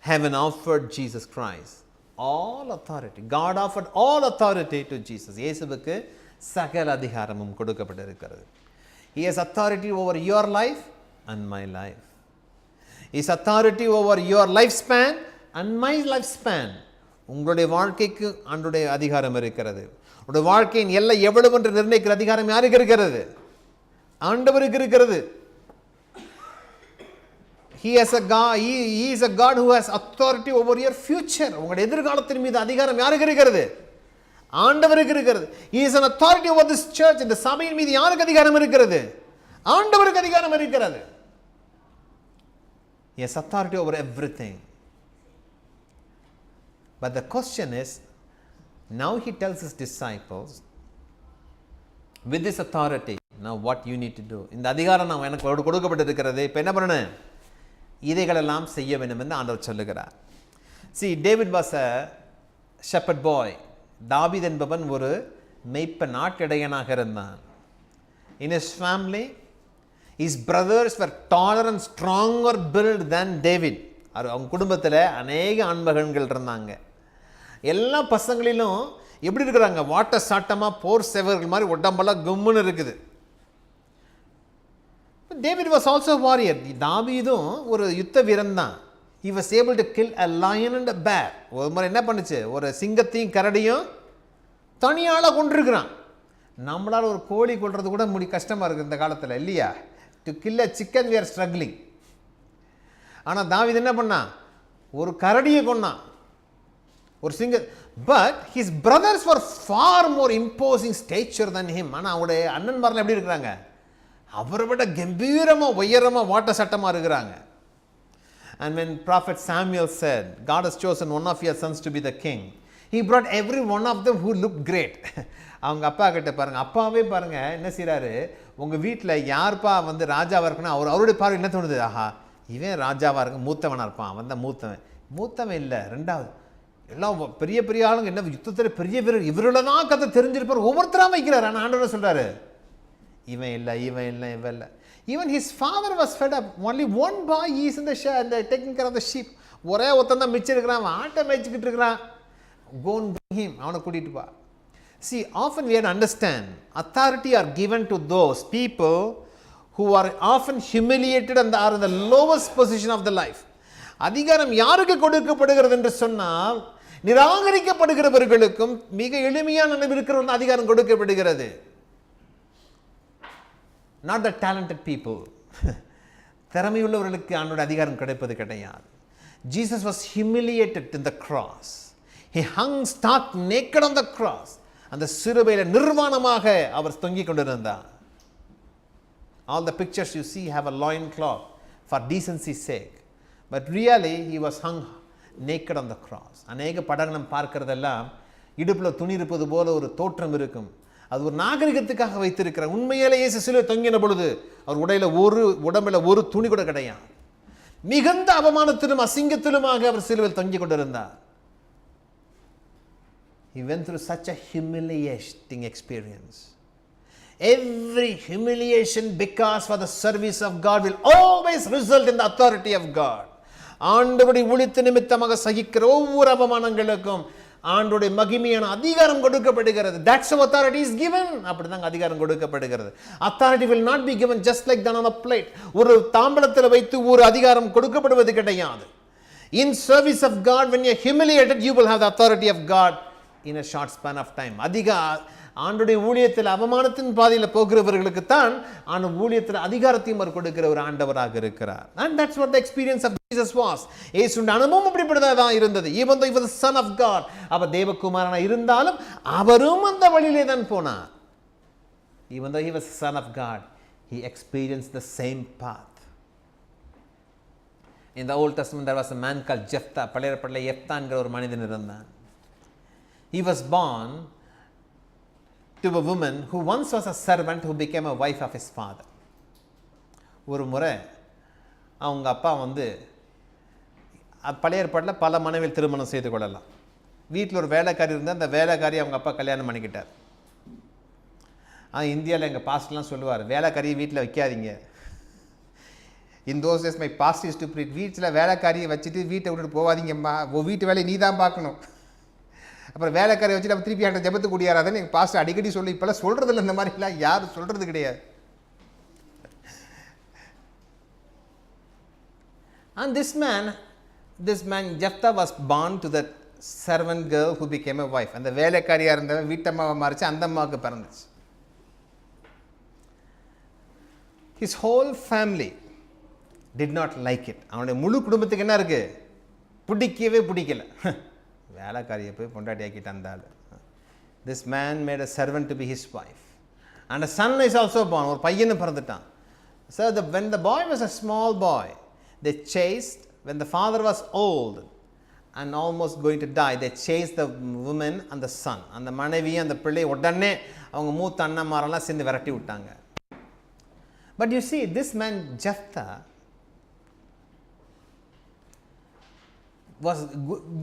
heaven offered Jesus Christ all authority. God offered all authority to Jesus. இயேசுவுக்கு சகல அதிகாரமும் கொடுக்கப்பட்டிருக்கிறது. He has authority over your life and my life. He has authority over your lifespan and my lifespan. உங்களுடைய வாழ்க்கைக்கு ஆண்டவருடைய அதிகாரம் இருக்கிறது. உங்களுடைய வாழ்க்கையின் எல்லை எவ்வளவு என்று நிர்ணயிக்கிற அதிகாரம் யாருக்கு இருக்கிறது? ஆண்டவருக்கு இருக்கிறது. He is a God who has authority over your future. உங்களுடைய எதிர்காலத்தின் மீது அதிகாரம் யாருக்கு இருக்கிறது? ஆண்டவருக்கு இருக்கிறது. He is an authority over this church. இந்த சபையின் மீது யாருக்கு அதிகாரம் இருக்கிறது? ஆண்டவருக்கு அதிகாரம் இருக்கிறது. He has authority over everything. But the question is, now he tells his disciples, with this authority, now what you need to do. இந்த அதிகாரம் நான் எனக்கு கொடுக்கப்பட்டிருக்கிறது. இப்போ என்ன பண்ணணும்? இதைகளெல்லாம் செய்ய வேண்டும் என்று ஆண்டவர் சொல்லுகிறார். See, David was a shepherd boy. தாவீது என்பவன் ஒரு மேய்ப்பன், ஆட்டிடையனாக இருந்தான். In his family, his brothers were taller and stronger built than David. அவங்க குடும்பத்தில் அநேக ஆண்மகன்கள் இருந்தாங்க. எல்லா பசங்களிலும் எப்படி இருக்கிறாங்க? வாட்ட சாட்டமாக போர் சேவர்கள் மாதிரி உடம்பெல்லாம் கும்முன்னு இருக்குது. David was also a warrior. தாவீதும் ஒரு யுத்த வீரன் தான். He was able to kill a lion and a bear. ஒரு முறை என்ன பண்ணுச்சு? ஒரு சிங்கத்தையும் கரடியும் தனியால கொண்டிருக்கிறான். நம்மளால் ஒரு கோழி கொல்றது கூட கஷ்டமாக இருக்குது இந்த காலத்தில் இல்லையா? To kill a chicken we are struggling. ஆனால் தாவீது என்ன பண்ணான்? ஒரு கரடியை கொன்னான், ஒரு சிங்க. But his brothers were far more imposing stature than him. ஆனால் அவருடைய அண்ணன்மார்கள் எப்படி இருக்கிறாங்க? அவரை விட கம்பீரமாக உயரமாக வாட்ட சட்டமாக இருக்கிறாங்க. And when prophet Samuel said, God has chosen one of your sons to be the king, he brought every one of them who looked great. அவங்க அப்பா கிட்ட பாருங்க, அப்பாவே பாருங்க என்ன செய்கிறாரு, உங்கள் வீட்டில் யார்ப்பா வந்து ராஜாவாக இருக்குன்னா அவருடைய பார்வை என்ன தோணுது? ஆஹா, இவன் ராஜாவாக இருக்க மூத்தவனாக இருப்பான், அவன் தான் மூத்தவன் இல்லை ரெண்டாவது. எல்லாம் பெரிய பெரிய ஆளுங்க, என்ன யுத்தத்தில் பெரிய வீரர், இவரோட தான் கதை தெரிஞ்சிருப்பார், ஒவ்வொருத்தராக வைக்கிறார். ஆனால் ஆண்டவர் சொல்கிறாரு, இவன் இல்லை. Even his father was fed up. Only one boy is in the shed, taking care of the sheep. ஒரே ஒருத்தன் தான் மிச்சம் இருக்கிறான், ஆட்டை மேய்ச்சிக்கிட்டு இருக்கிறான். Go and bring him. அவனை கூட்டிட்டு வா. See, often we have to understand, authority are given to those people who are often humiliated and are in the lowest position of the life. அதிகாரம் யாருக்கு கொடுக்கப்படுகிறது என்று சொன்னால், நிராகரிக்கப்படுகிறவர்களுக்கும் மிக எளிமையான நிலையில் இருக்கிறவங்க அதிகாரம் கொடுக்கப்படுகிறது. Not the talented people. திறமையுள்ளவர்களுக்கு ஆண்டவருடைய அதிகாரம் கிடைப்பது கிடையாது. Jesus was humiliated in the cross. He hung stark naked on the cross. அந்த சிலுவையில் நிர்வாணமாக அவர் தொங்கிக் கொண்டிருந்தார். All the pictures you see have a loin cloth for decency's sake. But really he was hung naked on the cross. அநேக படங்கள் பார்க்கிறதெல்லாம் இடுப்பில் துணி இருப்பது போல ஒரு தோற்றம் இருக்கும். அது ஒரு நாகரிகத்துக்காக வைத்திருக்கிறார். உண்மையிலே இயேசு சிலுவை தொங்கின பொழுது அவர் உடம்புல ஒரு துணி கூட கிடையாது. மிகுந்த அவமானத்திலும் அசிங்கத்திலுமாக அவர் சிலுவையில் தொங்கிக் கொண்டிருந்தார். He went through such a humiliating experience. Every humiliation because for the service of God will always result in the authority of God. ஆண்டவருடைய ஊழியத்து நிமித்தமாக சகிக்கிற ஒவ்வொரு அவமானங்களுக்கும் ஆண்டவருடைய மகிமையான அதிகாரம் கொடுக்கப்படுகிறது. That's how authority is given. அப்படிதான் அதிகாரம் கொடுக்கப்படுகிறது. Authority will not be given just like done on a plate. ஒரு தாம்பலத்தில் வைத்து ஒரு அதிகாரம் கொடுக்கப்படுவது கிடையாது. In service of God, when you are humiliated, you will have the authority of God in a short span of time. ஆண்டுடைய ஊழியத்தில் அவமானத்தின் பாதையில் போகிறவர்களுக்கு தான் ஆண்டு ஊழியத்தில் அதிகாரத்தையும் அவர் கொடுக்கிற ஒரு ஆண்டவராக இருக்கிறார். And that's what the experience of Jesus was. இயேசுவின் அனுபவம் அப்படிப்பட்டதாக இருந்தது. Even though he was the son of God, அவர் தேவகுமாரனாக இருந்தாலும் அவரும் அந்த வழியிலே தான் போனார். Even though he was the son of God, he experienced the same path. In the Old Testament there was a man called Jephthah. பழைய ஏற்பாட்டில் யெப்தா என்கிற ஒரு மனிதன் இருந்தான். He was born to a woman who once was a servant who became a wife of his father. ஒரு முறை அவங்க அப்பா பழைய ஏற்பாட்டில் பல மனைவியில் திருமணம் செய்து கொள்ளலாம். வீட்டில் ஒரு வேலைக்காரி இருந்தால் அந்த வேலைக்காரி அவங்க அப்பா கல்யாணம் பண்ணிக்கிட்டார். இந்தியாவில் எங்கள் பாஸ்ட்லாம் சொல்லுவார், வேலைக்காரியை வீட்டில் வைக்காதீங்க. In those days my pastor used to preach, வீட்டில் வேலைக்காரியை வச்சுட்டு வீட்டை விட்டுட்டு போவாதீங்கம்மா, வீட்டு வேலையை நீ தான் பார்க்கணும். அப்புறம் வேலைக்காரை வச்சுட்டு அப்போ திருப்பி அந்த ஜபத்து கூடியாராதன்னு எங்கள் பாஸ்டர் அடிக்கடி சொல்லி இப்போல்லாம் சொல்கிறது இல்லை. இந்த மாதிரிலாம் யாரும் சொல்கிறது கிடையாது. And this man Jephthah was born to that servant girl who became a wife. அந்த வேலைக்காரியாக இருந்தவன் வீட்டம்மாவை மாறிச்சு, அந்த அம்மாவுக்கு பிறந்துச்சு. His whole family did not like it. அவனுடைய முழு குடும்பத்துக்கு என்ன இருக்கு, பிடிக்கல. வேலைக்காரியை போய் பொண்டாட்டி ஆக்கிட்டான். This man made a servant to be his wife. And a son is also born. ஒரு பையனு பிறந்துட்டான். So when the boy was a small boy, they chased, when the father was old and almost going to die, they chased the woman and the son. அந்த மனைவி அந்த பிள்ளை உடனே அவங்க மூத்த அண்ணன்மாரெல்லாம் சேர்ந்து விரட்டி விட்டாங்க. But you see, this man Jephthah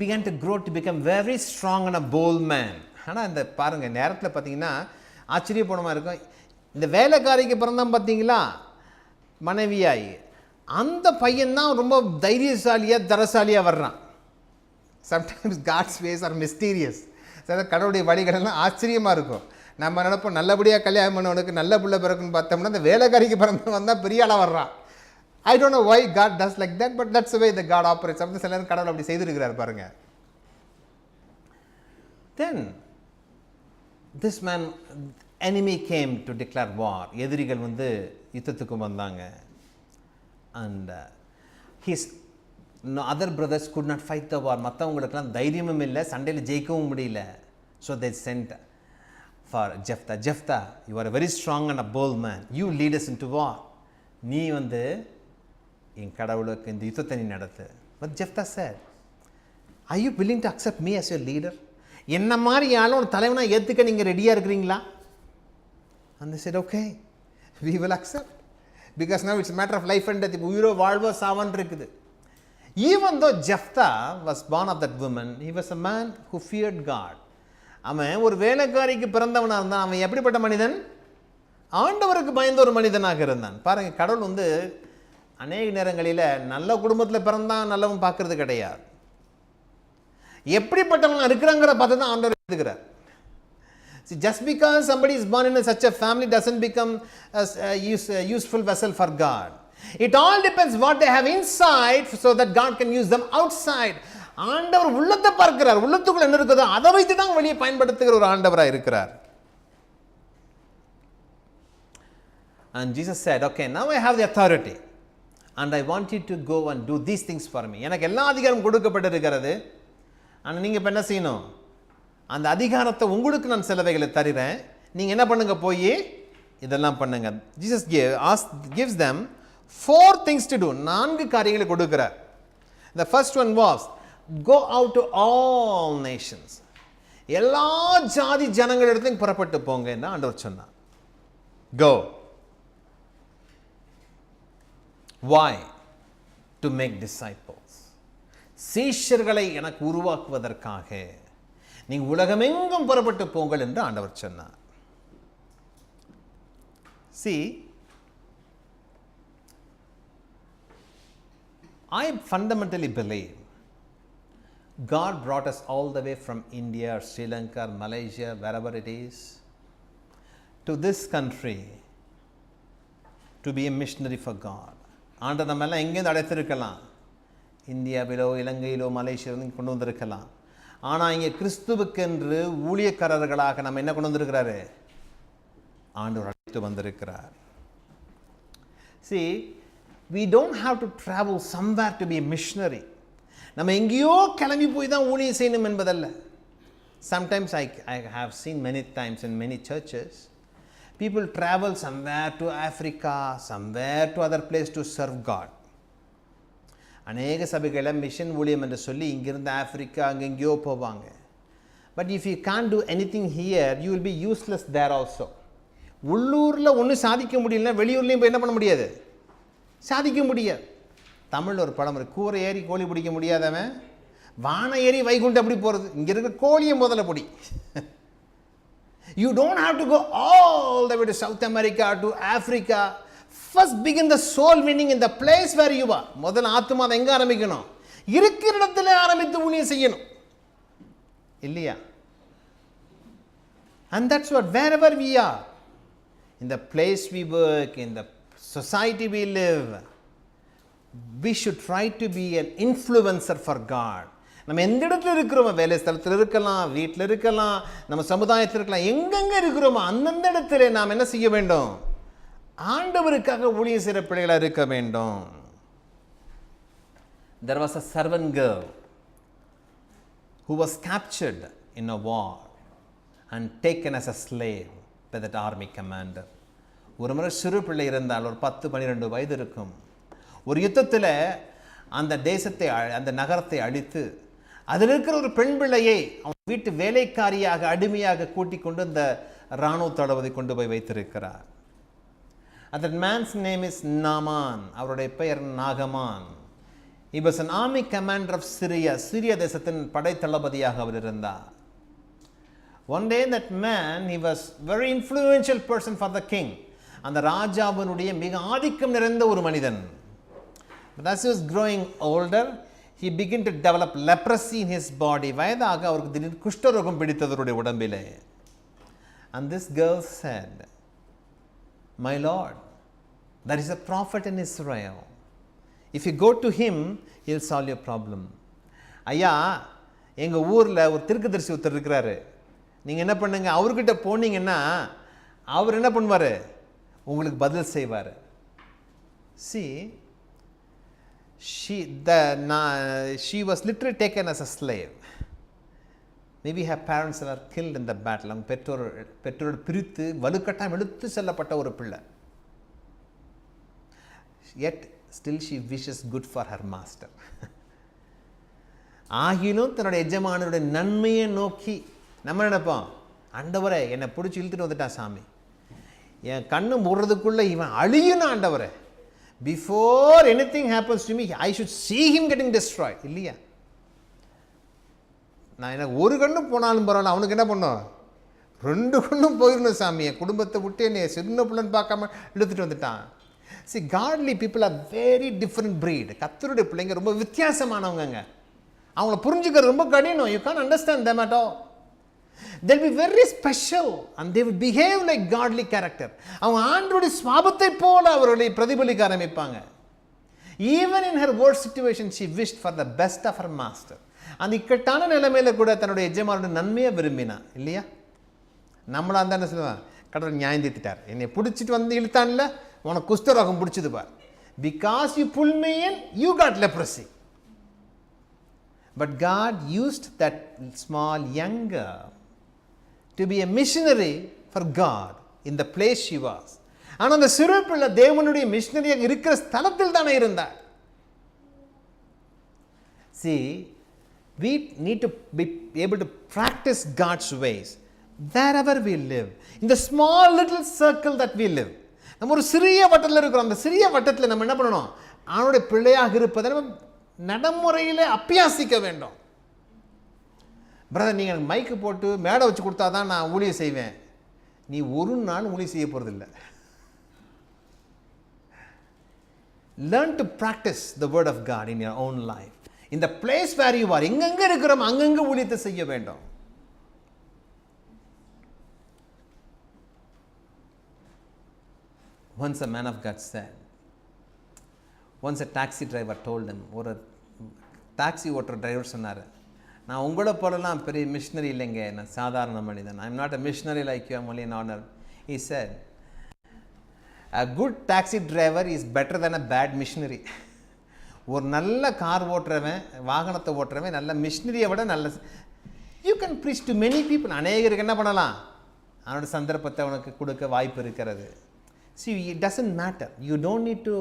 began to grow to become very strong and a bold man. ஆனால் இந்த பாருங்கள் நேரத்தில் பார்த்தீங்கன்னா ஆச்சரியப்படமாக இருக்கும். இந்த வேலைக்காரிக்கு பிறந்தான் பார்த்தீங்களா மனைவியாகி, அந்த பையன்தான் ரொம்ப தைரியசாலியாக தரசாலியாக வர்றான். Sometimes God's ways are mysterious. கடவுளுடைய வழிகளெல்லாம் ஆச்சரியமாக இருக்கும். நம்ம நினைப்போம் நல்லபடியாக கல்யாணம் பண்ணவனுக்கு நல்ல பிள்ளை பிறக்குன்னு பார்த்தோம்னா இந்த வேலைக்காரிக்கு பிறந்தவன் தான் பெரிய ஆளாக வர்றான். I don't know why God does like that, but that's the way the God operates. அப்படி சில நேரம் கடவுள் அப்படி செய்திருக்கிறார் பாருங்க. Then this man, enemy came to declare war. எதிரிகள் யுத்தத்துக்கு வந்தாங்க. And his other brothers could not fight the war. மற்றவங்களுக்கெல்லாம் தைரியமும் இல்லை, சண்டையில் ஜெயிக்கவும் முடியல. So they sent for Jephthah. Jephthah, you are a very strong and a bold man. You lead us into war. நீ என் கடவுளுக்கு இந்த யுத்தத்தை நீ நடத்து. But Jephthah said, are you willing to accept me as your leader? என்ன மாதிரி யாரும் ஒரு தலைவனாக ஏற்றுக்க நீங்கள் ரெடியாக இருக்கிறீங்களா? And they said, okay, we will accept. Because now it's a matter of life and death. உயிரோ வாழ்வோ சாவன் இருக்குது. Even though Jephthah was born of that woman, he was a man who feared God. அவன் ஒரு வேலைக்காரிக்கு பிறந்தவனாக இருந்தான். அவன் எப்படிப்பட்ட மனிதன்? ஆண்டவருக்கு பயந்த ஒரு மனிதனாக இருந்தான். பாருங்கள், கடவுள் அநேக நேரங்களில் நல்ல குடும்பத்தில் பிறந்தான் நல்லவன் பார்க்கறது கிடையாது. எப்படிப்பட்டவன் இருக்கிறாங்கிற பார்த்து தான் ஆண்டவர் எடுத்துக்கிறார். See, just because somebody is born in such a family doesn't become a useful vessel for God. It all depends what they have inside so that God can use them outside. ஆண்டவர் உள்ளத்தை பார்க்கிறார். உள்ளத்துக்குள்ள என்ன இருக்குதோ அதை வைத்து தான் வெளியே பயன்படுத்துகிற ஒரு ஆண்டவராக இருக்கிறார். And Jesus said, okay, now I have the authority. And I want you to go and do these things for me. எனக்கு எல்லா அதிகாரம் கொடுக்கப்பட்டிருக்கிறது. ஆனால் நீங்கள் இப்போ என்ன செய்யணும், அந்த அதிகாரத்தை உங்களுக்கு நான் சிலவைகளை தருகிறேன், நீங்கள் என்ன பண்ணுங்க, போய் இதெல்லாம் பண்ணுங்க. Jesus gives them 4 things to do. 4 காரியங்களை கொடுக்கிறார். The first one was, go out to all nations. எல்லா ஜாதி ஜனங்களிடத்தையும் புறப்பட்டு போங்க என்று ஆண்டவர் சொன்னார். Go. Why? To make disciples. சீஷர்களை எனக்கு உருவாக்குவதற்காக நீங்கள் உலகமெங்கும் புறப்பட்டு போங்கள் என்று ஆண்டவர் சொன்னார். See, I fundamentally believe God brought us all the way from India or Sri Lanka or Malaysia, wherever it is, to this country to be a missionary for God. ஆண்டவர் நம்ம எல்லாம் எங்கேருந்து அழைத்திருக்கலாம், இந்தியாவிலோ இலங்கையிலோ மலேசியாவிலோ கொண்டு வந்திருக்கலாம். ஆனால் இங்கே கிறிஸ்துவுக்கென்று ஊழியக்காரர்களாக நம்ம என்ன கொண்டு வந்திருக்கிறாரு, ஆண்டவர் அழைத்து வந்திருக்கிறார். See, we don't have to travel somewhere to be a missionary. நம்ம எங்கேயோ கிளம்பி போய் தான் ஊழியம் செய்யணும் என்பதல்ல. Sometimes I have seen many times in many churches, people travel somewhere to Africa, somewhere to other place to serve God. அநேக சபைகளில் மிஷன் ஊழியம் என்று சொல்லி இங்கிருந்து ஆப்பிரிக்கா அங்கெங்கேயோ போவாங்க. But if you can't do anything here, you will be useless there also. உள்ளூரில் ஒன்றும் சாதிக்க முடியலன்னா வெளியூர்லேயும் போய் என்ன பண்ண முடியாது, சாதிக்க முடியாது. தமிழில் ஒரு படம் இருக்கு, கூரை ஏறி கோழி பிடிக்க முடியாதவன் வானை ஏறி வைகுண்டம் அப்படி போகிறது. இங்கே இருக்கிற கோழியை முதல்ல பிடி. You don't have to go all the way to South America, to Africa. First begin the soul winning in the place where you are. முதல்ல ஆத்துமா எங்கே ஆரம்பிக்கணும், இருக்கிற இடத்துல ஆரம்பித்து ஊழியம் செய்யணும் இல்லையா? And that's what, wherever we are, in the place we work, in the society we live, we should try to be an influencer for God. நம்ம எந்த இடத்துல இருக்கிறோமோ, வேலை ஸ்தலத்தில் இருக்கலாம், வீட்டில் இருக்கலாம், நம்ம சமுதாயத்தில் இருக்கலாம், எங்கெங்கே இருக்கிறோமோ அந்தந்த இடத்துல நாம் என்ன செய்ய வேண்டும், ஆண்டவருக்காக ஊழியம் செய்கிற பிள்ளைகளாக இருக்க வேண்டும். There was a servant girl who was captured in a war and taken as a slave by that army commander. ஒரு முறை சிறு பிள்ளை இருந்தால், ஒரு 10-12 வயது இருக்கும். ஒரு யுத்தத்தில் அந்த தேசத்தை, அந்த நகரத்தை அழித்து அதில் இருக்கிற ஒரு பெண் பிள்ளையை அவன் வீட்டு வேலைக்காரியாக அடிமையாக கூட்டிக் கொண்டு அந்த இராணுவ தளபதி கொண்டு போய் வைத்திருக்கிறார். அந்த man's name is Naaman. அவருடைய பெயர் நாகமான். He was an army commander of Syria. Syria தேசத்தின் படை தளபதியாக அவர் இருந்தார். One day that man, he was very influential person for the king. அந்த ராஜாவினுடைய மிக ஆதிக்கம் நிறைந்த ஒரு மனிதன். But as he was growing older, he began to develop leprosy in his body. வயதாக அவருக்கு திடீர் குஷ்டரோகம் பிடித்தவருடைய உடம்பிலே. And this girl said, "My Lord, there is a prophet in Israel. If you go to him, he'll solve your problem." ஐயா, எங்கள் ஊரில் ஒரு தீர்க்கதரிசி ஒருத்தர் இருக்கிறாரு, நீங்கள் என்ன பண்ணுங்க, அவர்கிட்ட போனீங்கன்னா அவர் என்ன பண்ணுவார், உங்களுக்கு பதில் செய்வார். See, she was literally taken as a slave. Maybe her parents were killed in the battle. அவங்க பெற்றோர் பிரித்து வலுக்கட்டாயம் எடுத்து செல்லப்பட்ட ஒரு பிள்ளை. Yet still she wishes good for her master. ஆகிலும் தன்னுடைய எஜமானருடைய நன்மையை நோக்கி நம்ம நினைப்போம், ஆண்டவரே என்னை பிடிச்சி இழுத்துட்டு வந்துட்டான் சாமி, என் கண்ணு மூடுறதுக்குள்ளே இவன் அழியணும் ஆண்டவரே, before anything happens to me, I should see him getting destroyed. இல்லையா? நான் எனக்கு ஒரு கண்ணு போனாலும் பரவாயில்ல, அவனுக்கு என்ன பண்ணோம், 2 கண்ணும் போயிடணும் சாமி, என் குடும்பத்தை விட்டு என்னை சின்ன பிள்ளைன்னு பார்க்காம இழுத்துட்டு வந்துட்டான். See, godly people are very different breed. கர்த்தருடைய பிள்ளைங்க ரொம்ப வித்தியாசமானவங்க. அவங்கள புரிஞ்சுக்கிறது ரொம்ப கடினம். You can't understand them at all. They'll be very special and they will behave like godly character. அவங்க ஆண்டவருடைய சுபாவத்தை போல அவர்களை பிரதிபலிக்க ஆரம்பிப்பாங்க. Even in her worst situation, she wished for the best of her master. அந்த இக்கட்டான நிலைமையில கூட தன்னுடைய எஜமானுடைய நன்மையை விரும்பினா இல்லையா? நம்மளா இருந்தா என்ன சொல்லுவான், கடவுள் நியாயம் தீர்த்துட்டார், என்னை பிடிச்சிட்டு வந்து இழுத்தான்ல, உனக்கு குஷ்டரோகம் பிடிச்சது பார், because you pulled me in, you got leprosy. But God used that small young girl to be a missionary for God in the place she was. ஆனால் அந்த சிறு பிள்ளை தேவனுடைய மிஷனரியாக இருக்கிற ஸ்தலத்தில் தானே இருந்தார். See, We need to be able to practice God's ways wherever we live, in the small little circle that we live. நம்ம ஒரு சிறிய வட்டத்தில் இருக்கிறோம். அந்த சிறிய வட்டத்தில் நம்ம என்ன பண்ணணும்? அவனுடைய பிள்ளையாக இருப்பதை நம்ம நடைமுறையில் அபியாசிக்க வேண்டும். பிரதர், நீங்கள் எனக்கு மைக்கு போட்டு மேடை வச்சு கொடுத்தா தான் நான் ஊழியம் செய்வேன். நீ ஒரு நாள் ஊழியம் செய்ய போகிறதில்லை. Learn to practice the word of God in your own life. In the place where you are, எங்கெங்கே இருக்கிறோம் அங்கங்கே ஊழியத்தை செய்ய வேண்டும். Once a man of God said, once a taxi driver told him, ஒரு டாக்ஸி ஓட்டுற டிரைவர் சொன்னார், நான் உங்களை போலலாம் பெரிய மிஷினரி இல்லைங்க, நான் சாதாரண மனிதன். I am not a missionary like you, I am only an honor. He said, a good taxi driver is better than a bad missionary. ஒரு நல்ல கார் ஓட்டுறவன், வாகனத்தை ஓட்டுறவன் நல்ல மிஷினரியை விட நல்ல. You can preach to many people. அநேகருக்கு என்ன பண்ணலாம்? அவனோட சந்தர்ப்பத்தை அவனுக்கு கொடுக்க வாய்ப்பு இருக்கிறது. See, it doesn't matter. You don't need to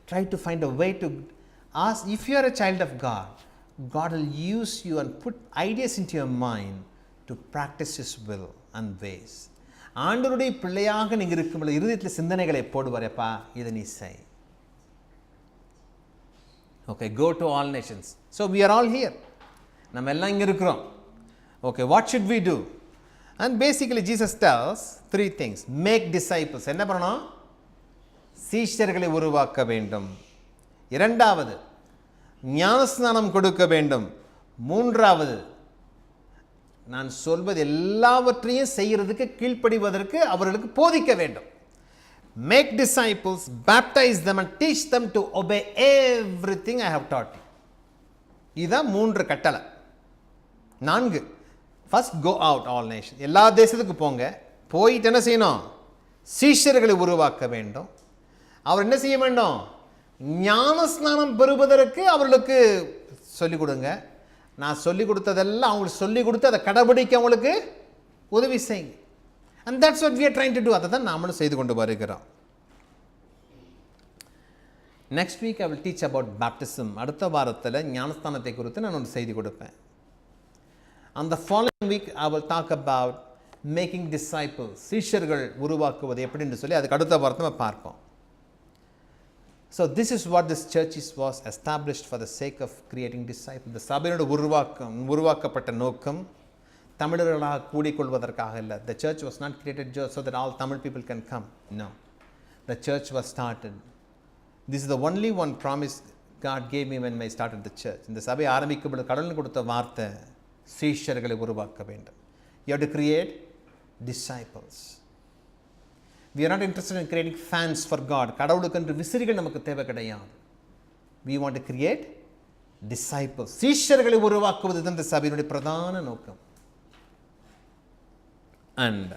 try to find a way to ask. If you are a child of God, God will use you and put ideas into your mind to practice His will and ways. ஆண்டவருடைய பிள்ளையாக நீங்கள் இருக்கும்போது இருதயத்தில் சிந்தனைகளை போடுவாரப்பா, இதை நீ செய். Okay, go to all nations. So we are all here. நம்ம எல்லாம் இங்கே இருக்கிறோம். Okay, what should we do? And basically Jesus tells three things. Make disciples. என்ன பண்ணணும்? சீஷர்களை உருவாக்க வேண்டும். இரண்டாவது, ஞானஸ்நானம் கொடுக்க வேண்டும். மூன்றாவது, நான் சொல்வது எல்லாவற்றையும் செய்கிறதுக்கு கீழ்ப்படிவதற்கு அவர்களுக்கு போதிக்க வேண்டும். Make disciples, baptize them and teach them to obey everything I have taught you. இதுதான் மூன்று கட்டளை. நான்கு, first go out all nation. எல்லா தேசத்துக்கு போங்க. போயிட்டு என்ன செய்யணும்? சீஷர்களை உருவாக்க வேண்டும். அவர் என்ன செய்ய வேண்டும்? ஞானஸ்நானம் பெறுவதற்கு அவர்களுக்கு சொல்லிக் கொடுங்க. நான் சொல்லிக் கொடுத்ததெல்லாம் அவங்களுக்கு சொல்லிக் கொடுத்து அதை கடைபிடிக்க அவங்களுக்கு உதவி செய்யுங்க. And that's what we are trying to do. அதை தான் நாமளும் செய்து கொண்டு வருகிறோம். Next week I will teach about baptism. அடுத்த வாரத்தில் ஞானஸ்தானத்தை குறித்து நான் ஒன்று செய்தி கொடுப்பேன். On the following week I will talk about making disciples. சீஷர்கள் உருவாக்குவது எப்படின்னு சொல்லி அதுக்கு அடுத்த வாரத்தை நம்ம பார்ப்போம். So this is what this church was established for the sake of creating disciples. இந்த சபையோட உருவாக்கப்பட்ட நோக்கம் தமிழர்களாக கூடிக்கொள்வதற்காக இல்லை. The church was not created just so that all Tamil people can come. No. The church was started. This is the only one promise God gave me when I started the church. இந்த சபை ஆரம்பிக்கும்போது கடவுள் கொடுத்த வார்த்தை சீஷர்களை உருவாக்க வேண்டும். You have to create disciples. We are not interested in creating fans for God. கடவுளுக்கு என்று விசிறிகள் நமக்கு தேவை கிடையாது. We want to create disciples. சீஷர்களை உருவாக்குவது தான் இந்த சபையினுடைய பிரதான நோக்கம். And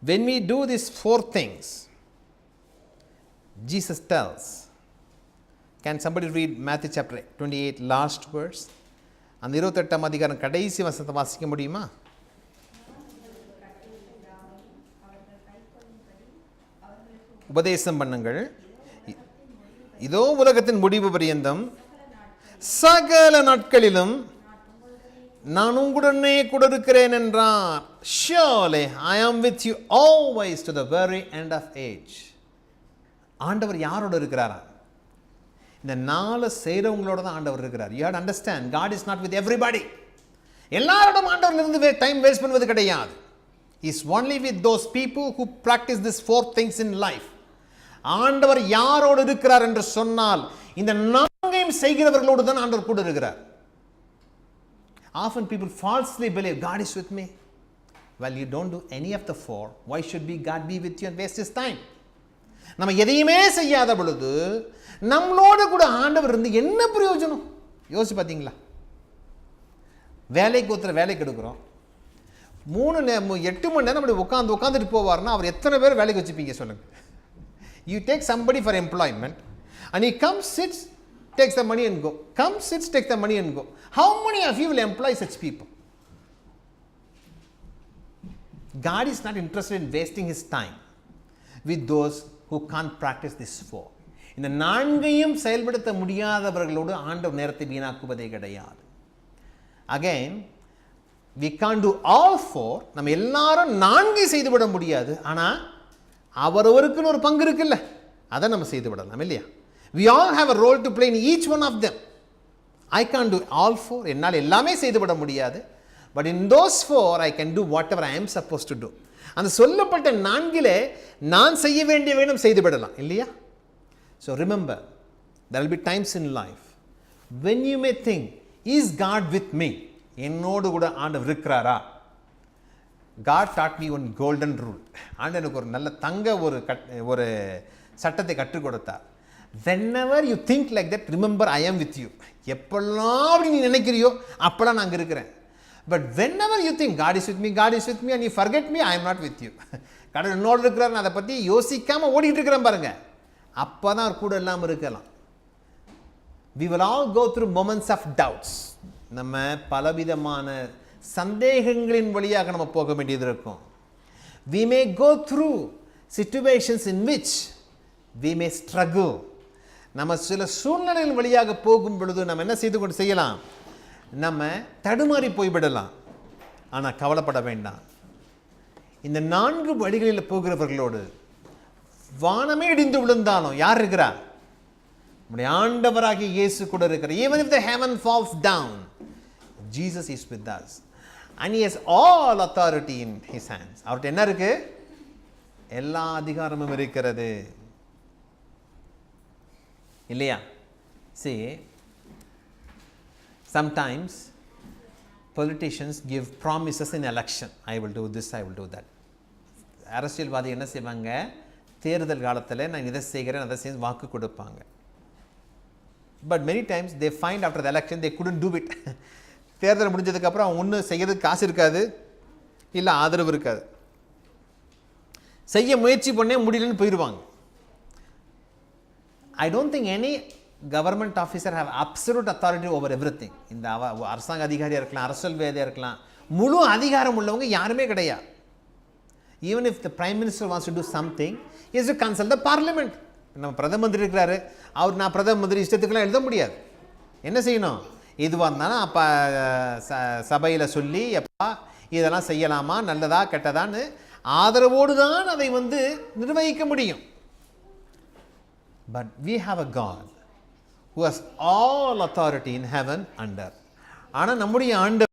when we do these four things, Jesus tells, can somebody read Matthew chapter 28 last verse? அந்த 28ஆம் அதிகாரம் கடைசி வசனத்தை வாசிக்க முடியுமா? உபதேசம் பண்ணுங்கள், இதோ உலகத்தின் முடிவு பரியந்தம் சகல நாட்களிலும் நான் உங்களுடனே கூட இருக்கிறேன் என்றார். Surely I am with you always to the very end of age. ஆண்டவர் யாரோட இருக்கிறாரா? இந்த நாலு செய்கிறவங்களோட தான் ஆண்டவர் இருக்கிறார். You have to understand, God is not with everybody. எல்லாரோடும் ஆண்டவர் இருந்து டைம் வேஸ்ட் பண்ணுவது கிடையாது. He is only with those people who practice these four things in life. ஆண்டவர் யாரோடு இருக்கிறார் என்று சொன்னால் இந்த நான்கையும் செய்கிறவர்களோடு தான் ஆண்டவர் கூட இருக்கிறார். Often people falsely believe God is with me. Well, you don't do any of the four. Why should God be with you and waste his time? நம்ம எதையுமே செய்யாத பொழுது நம்மளோட கூட ஆண்டவர் இருந்து என்ன பிரயோஜனம்? யோசிச்சு பார்த்தீங்களா? வேலைக்கு ஒருத்தர் வேலைக்கு எடுக்கிறோம், 8 மணி நேரம் அப்படி உட்காந்துட்டு போவார்னா அவர் எத்தனை பேர் வேலைக்கு வச்சுப்பீங்க சொல்லுங்க? You take somebody for employment and he comes, sits, takes the money and go. Comes, sits, takes the money and go. How many of you will employ such people? God is not interested in wasting his time with those who can't practice this four. இந்த நான்கையும் செயல்படுத்த முடியாதவர்களோடு ஆண்டவர் நேரத்தை வீணாக்குவதே கிடையாது. again we can't do all four. நம்ம எல்லாரும் நான்கு செய்து விட முடியாது. ஆனால் அவரவருக்குன்னு ஒரு பங்கு இருக்குல்ல, அதை நம்ம செய்து விடலாம் இல்லையா? we all have a role to play in each one of them. I can't do all four. என்னால் எல்லாமே செய்து விட முடியாது. but in those four I can do whatever I am supposed to do. அந்த சொல்லப்பட்ட நான்கிலே நான் செய்ய வேண்டியவை நாம் செய்து விடலாம் இல்லையா? so remember, there will be times in life when you may think, is God with me? என்னோடு கூட ஆண்டவர் இருக்கிறாரா? God taught me one golden rule. ஆண்டவர் எனக்கு ஒரு நல்ல தங்க ஒரு சட்டத்தை கற்றுக் கொடுத்தார். whenever you think like that, remember I am with you. எப்பெல்லாம் அப்படி நீ நினைக்கிறியோ அப்பெல்லாம் நான் அங்கே இருக்கிறேன். but whenever you think God is with me and you forget me, I am not with you. கடவுள் என்னோடு இருக்கிறார், நான் அதை பற்றி யோசிக்காமல் ஓடிட்டு இருக்கிறேன் பாருங்க, அப்போ தான் அவர் கூட இல்லாமல் இருக்கலாம். we will all go through moments of doubts. நம்ம பலவிதமான சந்தேகங்களின் வழியாக நம்ம போக வேண்டியது இருக்கும். we may go through situations in which we may struggle. நம்ம சில சூழ்நிலைகள் வழியாக போகும் பொழுது நம்ம என்ன செய்யலாம்? நம்ம தடுமாறி போய்விடலாம். ஆனால் கவலைப்பட வேண்டாம். இந்த 4 வழிகளில் போகிறவர்களோடு வானமே இடிந்து விழுந்தாலும் யார் இருக்கிறா? நம்முடைய ஆண்டவராகிய இயேசு கூட இருக்கிறார். even if the heaven falls down, Jesus is with us and he has all authority in his hands. அவர்கிட்ட என்ன இருக்கு? எல்லா அதிகாரமும் இருக்கிறது இல்லையா? see, sometimes politicians give promises in election. I will do this, I will do that. அரசியல்வாதி என்ன செய்வாங்க? தேர்தல் காலத்தில் நான் இதை செய்கிறேன் அதை செய்ய வாக்கு கொடுப்பாங்க. but many times they find after the election they couldn't do it. தேர்தல் முடிஞ்சதுக்கப்புறம் அவங்க ஒன்றும் செய்யறதுக்கு காசு இருக்காது, இல்லை ஆதரவு இருக்காது, செய்ய முயற்சி பண்ணே முடியலன்னு போயிடுவாங்க. I don't think any government officer have absolute authority over everything. இந்த அரசாங்க அதிகாரியாக இருக்கலாம், அரசியல்வாதியாக இருக்கலாம், முழு அதிகாரம் உள்ளவங்க யாருமே கிடையாது. even if the prime minister wants to do something, he has to consult the parliament. நம்ம பிரதம மந்திரி இருக்கிறாரு, அவர் நான் பிரதம மந்திரி இஷ்டத்துக்குலாம் எழுத முடியாது. என்ன செய்யணும்? இதுவாக இருந்தாலும் அப்போ சபையில் சொல்லி எப்பா இதெல்லாம் செய்யலாமா, நல்லதா கெட்டதான்னு ஆதரவோடு தான் அதை நிர்வகிக்க முடியும். but we have a God who has all authority in heaven and earth. ஆனால் நம்முடைய ஆண்டவர்